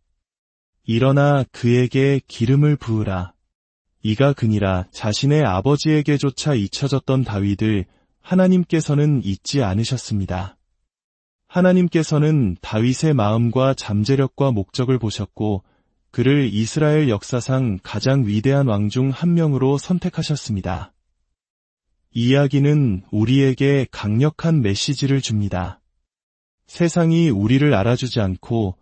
일어나 그에게 기름을 부으라. 이가 그니라. 자신의 아버지에게조차 잊혀졌던 다윗을 하나님께서는 잊지 않으셨습니다. 하나님께서는 다윗의 마음과 잠재력과 목적을 보셨고 그를 이스라엘 역사상 가장 위대한 왕 중 한 명으로 선택하셨습니다. 이 이야기는 우리에게 강력한 메시지를 줍니다. 세상이 우리를 알아주지 않고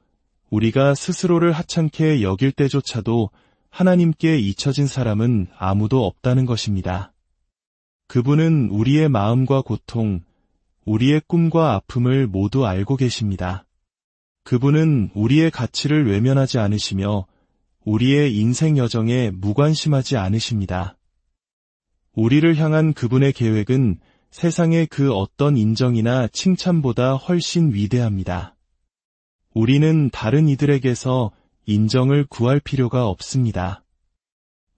우리가 스스로를 하찮게 여길 때조차도 하나님께 잊혀진 사람은 아무도 없다는 것입니다. 그분은 우리의 마음과 고통, 우리의 꿈과 아픔을 모두 알고 계십니다. 그분은 우리의 가치를 외면하지 않으시며 우리의 인생 여정에 무관심하지 않으십니다. 우리를 향한 그분의 계획은 세상의 그 어떤 인정이나 칭찬보다 훨씬 위대합니다. 우리는 다른 이들에게서 인정을 구할 필요가 없습니다.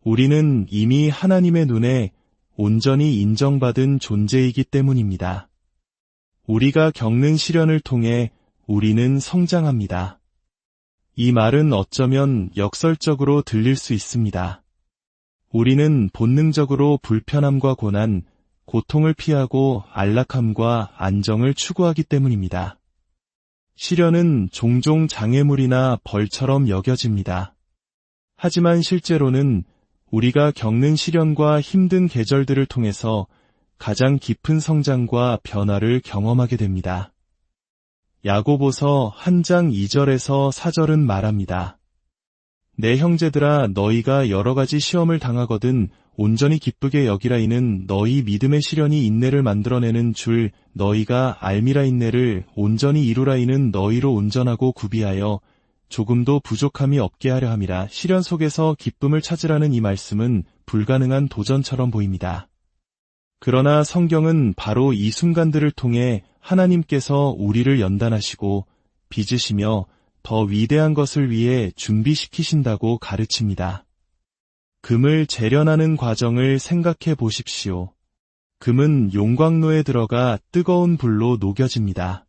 우리는 이미 하나님의 눈에 온전히 인정받은 존재이기 때문입니다. 우리가 겪는 시련을 통해 우리는 성장합니다. 이 말은 어쩌면 역설적으로 들릴 수 있습니다. 우리는 본능적으로 불편함과 고난, 고통을 피하고 안락함과 안정을 추구하기 때문입니다. 시련은 종종 장애물이나 벌처럼 여겨집니다. 하지만 실제로는 우리가 겪는 시련과 힘든 계절들을 통해서 가장 깊은 성장과 변화를 경험하게 됩니다. 야고보서 1장 2절에서 4절은 말합니다. 내 형제들아 너희가 여러 가지 시험을 당하거든 온전히 기쁘게 여기라. 이는 너희 믿음의 시련이 인내를 만들어내는 줄 너희가 알미라. 인내를 온전히 이루라. 이는 너희로 온전하고 구비하여 조금도 부족함이 없게 하려 함이라. 시련 속에서 기쁨을 찾으라는 이 말씀은 불가능한 도전처럼 보입니다. 그러나 성경은 바로 이 순간들을 통해 하나님께서 우리를 연단하시고 빚으시며 더 위대한 것을 위해 준비시키신다고 가르칩니다. 금을 재련하는 과정을 생각해 보십시오. 금은 용광로에 들어가 뜨거운 불로 녹여집니다.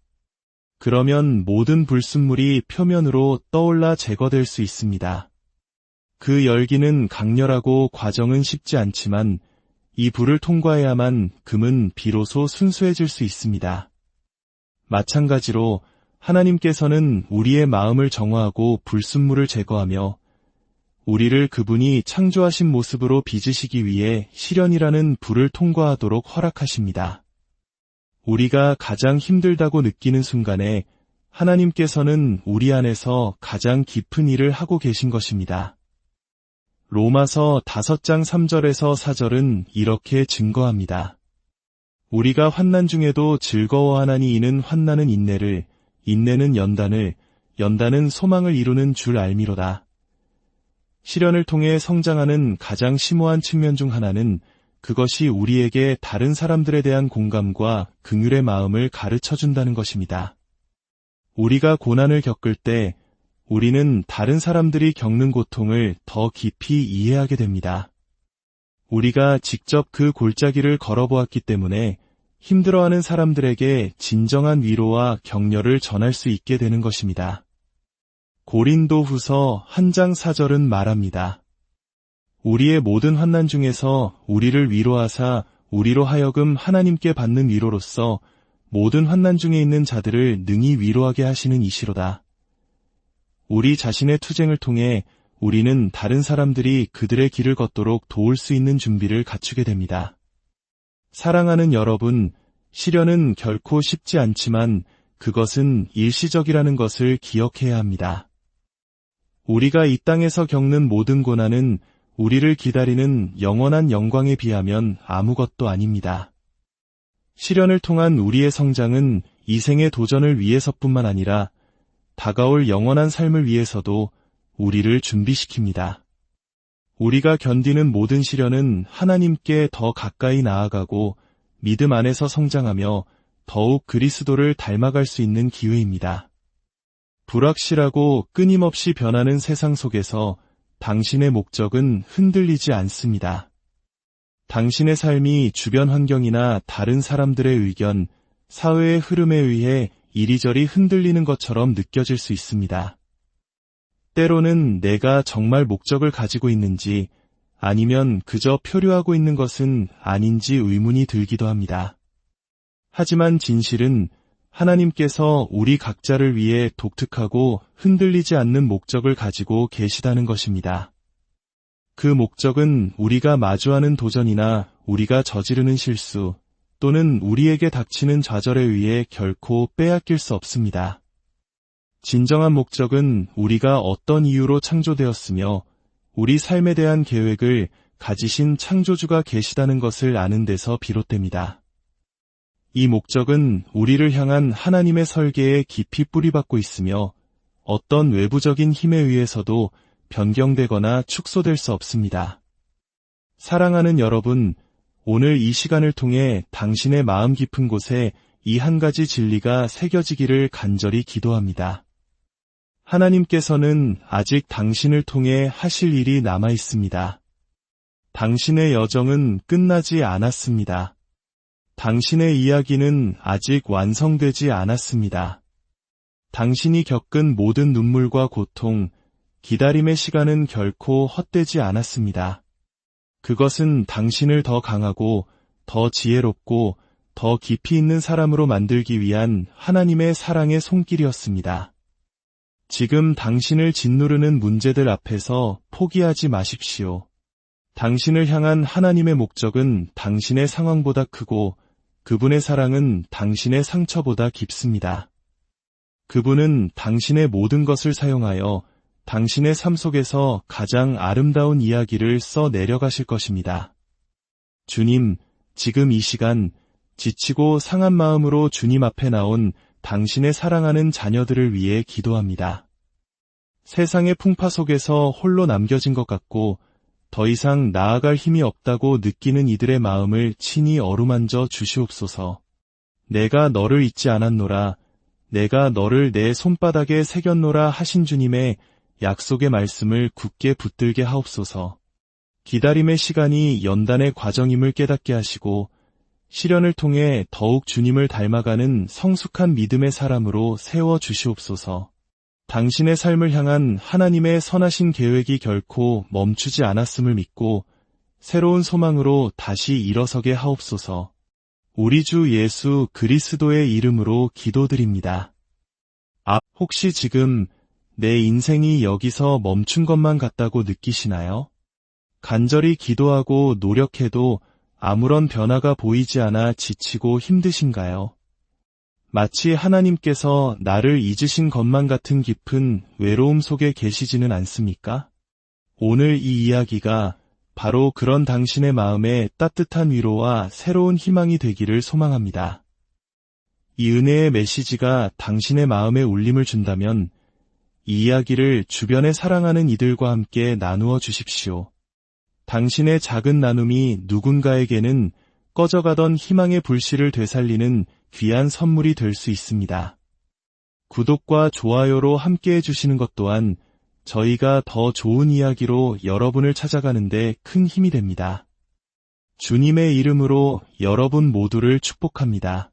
그러면 모든 불순물이 표면으로 떠올라 제거될 수 있습니다. 그 열기는 강렬하고 과정은 쉽지 않지만 이 불을 통과해야만 금은 비로소 순수해질 수 있습니다. 마찬가지로 하나님께서는 우리의 마음을 정화하고 불순물을 제거하며 우리를 그분이 창조하신 모습으로 빚으시기 위해 시련이라는 불을 통과하도록 허락하십니다. 우리가 가장 힘들다고 느끼는 순간에 하나님께서는 우리 안에서 가장 깊은 일을 하고 계신 것입니다. 로마서 5장 3절에서 4절은 이렇게 증거합니다. 우리가 환난 중에도 즐거워하나니 이는 환난은 인내를, 인내는 연단을, 연단은 소망을 이루는 줄 알미로다. 시련을 통해 성장하는 가장 심오한 측면 중 하나는 그것이 우리에게 다른 사람들에 대한 공감과 긍휼의 마음을 가르쳐준다는 것입니다. 우리가 고난을 겪을 때 우리는 다른 사람들이 겪는 고통을 더 깊이 이해하게 됩니다. 우리가 직접 그 골짜기를 걸어보았기 때문에 힘들어하는 사람들에게 진정한 위로와 격려를 전할 수 있게 되는 것입니다. 고린도후서 1장 4절은 말합니다. 우리의 모든 환난 중에서 우리를 위로하사 우리로 하여금 하나님께 받는 위로로서 모든 환난 중에 있는 자들을 능히 위로하게 하시는 이시로다. 우리 자신의 투쟁을 통해 우리는 다른 사람들이 그들의 길을 걷도록 도울 수 있는 준비를 갖추게 됩니다. 사랑하는 여러분, 시련은 결코 쉽지 않지만 그것은 일시적이라는 것을 기억해야 합니다. 우리가 이 땅에서 겪는 모든 고난은 우리를 기다리는 영원한 영광에 비하면 아무것도 아닙니다. 시련을 통한 우리의 성장은 이 생의 도전을 위해서뿐만 아니라 다가올 영원한 삶을 위해서도 우리를 준비시킵니다. 우리가 견디는 모든 시련은 하나님께 더 가까이 나아가고 믿음 안에서 성장하며 더욱 그리스도를 닮아갈 수 있는 기회입니다. 불확실하고 끊임없이 변하는 세상 속에서 당신의 목적은 흔들리지 않습니다. 당신의 삶이 주변 환경이나 다른 사람들의 의견, 사회의 흐름에 의해 이리저리 흔들리는 것처럼 느껴질 수 있습니다. 때로는 내가 정말 목적을 가지고 있는지 아니면 그저 표류하고 있는 것은 아닌지 의문이 들기도 합니다. 하지만 진실은 하나님께서 우리 각자를 위해 독특하고 흔들리지 않는 목적을 가지고 계시다는 것입니다. 그 목적은 우리가 마주하는 도전이나 우리가 저지르는 실수 또는 우리에게 닥치는 좌절에 의해 결코 빼앗길 수 없습니다. 진정한 목적은 우리가 어떤 이유로 창조되었으며 우리 삶에 대한 계획을 가지신 창조주가 계시다는 것을 아는 데서 비롯됩니다. 이 목적은 우리를 향한 하나님의 설계에 깊이 뿌리박고 있으며 어떤 외부적인 힘에 의해서도 변경되거나 축소될 수 없습니다. 사랑하는 여러분, 오늘 이 시간을 통해 당신의 마음 깊은 곳에 이 한 가지 진리가 새겨지기를 간절히 기도합니다. 하나님께서는 아직 당신을 통해 하실 일이 남아 있습니다. 당신의 여정은 끝나지 않았습니다. 당신의 이야기는 아직 완성되지 않았습니다. 당신이 겪은 모든 눈물과 고통, 기다림의 시간은 결코 헛되지 않았습니다. 그것은 당신을 더 강하고, 더 지혜롭고, 더 깊이 있는 사람으로 만들기 위한 하나님의 사랑의 손길이었습니다. 지금 당신을 짓누르는 문제들 앞에서 포기하지 마십시오. 당신을 향한 하나님의 목적은 당신의 상황보다 크고 그분의 사랑은 당신의 상처보다 깊습니다. 그분은 당신의 모든 것을 사용하여 당신의 삶 속에서 가장 아름다운 이야기를 써 내려가실 것입니다. 주님, 지금 이 시간 지치고 상한 마음으로 주님 앞에 나온 당신의 사랑하는 자녀들을 위해 기도합니다. 세상의 풍파 속에서 홀로 남겨진 것 같고 더 이상 나아갈 힘이 없다고 느끼는 이들의 마음을 친히 어루만져 주시옵소서. 내가 너를 잊지 않았노라, 내가 너를 내 손바닥에 새겼노라 하신 주님의 약속의 말씀을 굳게 붙들게 하옵소서. 기다림의 시간이 연단의 과정임을 깨닫게 하시고 시련을 통해 더욱 주님을 닮아가는 성숙한 믿음의 사람으로 세워주시옵소서. 당신의 삶을 향한 하나님의 선하신 계획이 결코 멈추지 않았음을 믿고 새로운 소망으로 다시 일어서게 하옵소서. 우리 주 예수 그리스도의 이름으로 기도드립니다. 혹시 지금 내 인생이 여기서 멈춘 것만 같다고 느끼시나요? 간절히 기도하고 노력해도 아무런 변화가 보이지 않아 지치고 힘드신가요? 마치 하나님께서 나를 잊으신 것만 같은 깊은 외로움 속에 계시지는 않습니까? 오늘 이 이야기가 바로 그런 당신의 마음에 따뜻한 위로와 새로운 희망이 되기를 소망합니다. 이 은혜의 메시지가 당신의 마음에 울림을 준다면 이 이야기를 주변에 사랑하는 이들과 함께 나누어 주십시오. 당신의 작은 나눔이 누군가에게는 꺼져가던 희망의 불씨를 되살리는 귀한 선물이 될 수 있습니다. 구독과 좋아요로 함께 해주시는 것 또한 저희가 더 좋은 이야기로 여러분을 찾아가는데 큰 힘이 됩니다. 주님의 이름으로 여러분 모두를 축복합니다.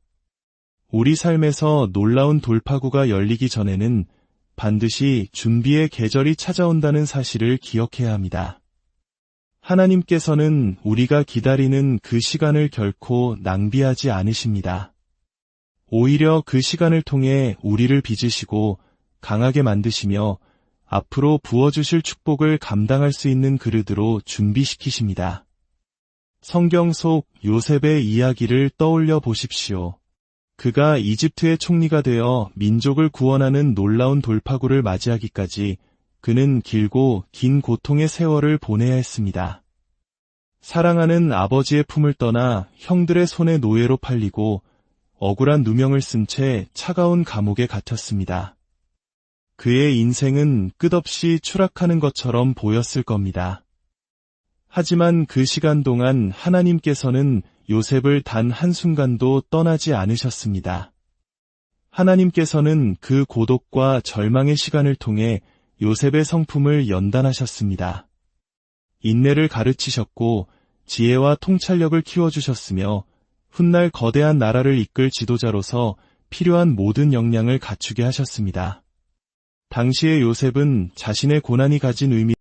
우리 삶에서 놀라운 돌파구가 열리기 전에는 반드시 준비의 계절이 찾아온다는 사실을 기억해야 합니다. 하나님께서는 우리가 기다리는 그 시간을 결코 낭비하지 않으십니다. 오히려 그 시간을 통해 우리를 빚으시고 강하게 만드시며 앞으로 부어주실 축복을 감당할 수 있는 그릇으로 준비시키십니다. 성경 속 요셉의 이야기를 떠올려 보십시오. 그가 이집트의 총리가 되어 민족을 구원하는 놀라운 돌파구를 맞이하기까지 그는 길고 긴 고통의 세월을 보내야 했습니다. 사랑하는 아버지의 품을 떠나 형들의 손에 노예로 팔리고 억울한 누명을 쓴 채 차가운 감옥에 갇혔습니다. 그의 인생은 끝없이 추락하는 것처럼 보였을 겁니다. 하지만 그 시간 동안 하나님께서는 요셉을 단 한순간도 떠나지 않으셨습니다. 하나님께서는 그 고독과 절망의 시간을 통해 요셉의 성품을 연단하셨습니다. 인내를 가르치셨고 지혜와 통찰력을 키워주셨으며 훗날 거대한 나라를 이끌 지도자로서 필요한 모든 역량을 갖추게 하셨습니다. 당시의 요셉은 자신의 고난이 가진 의미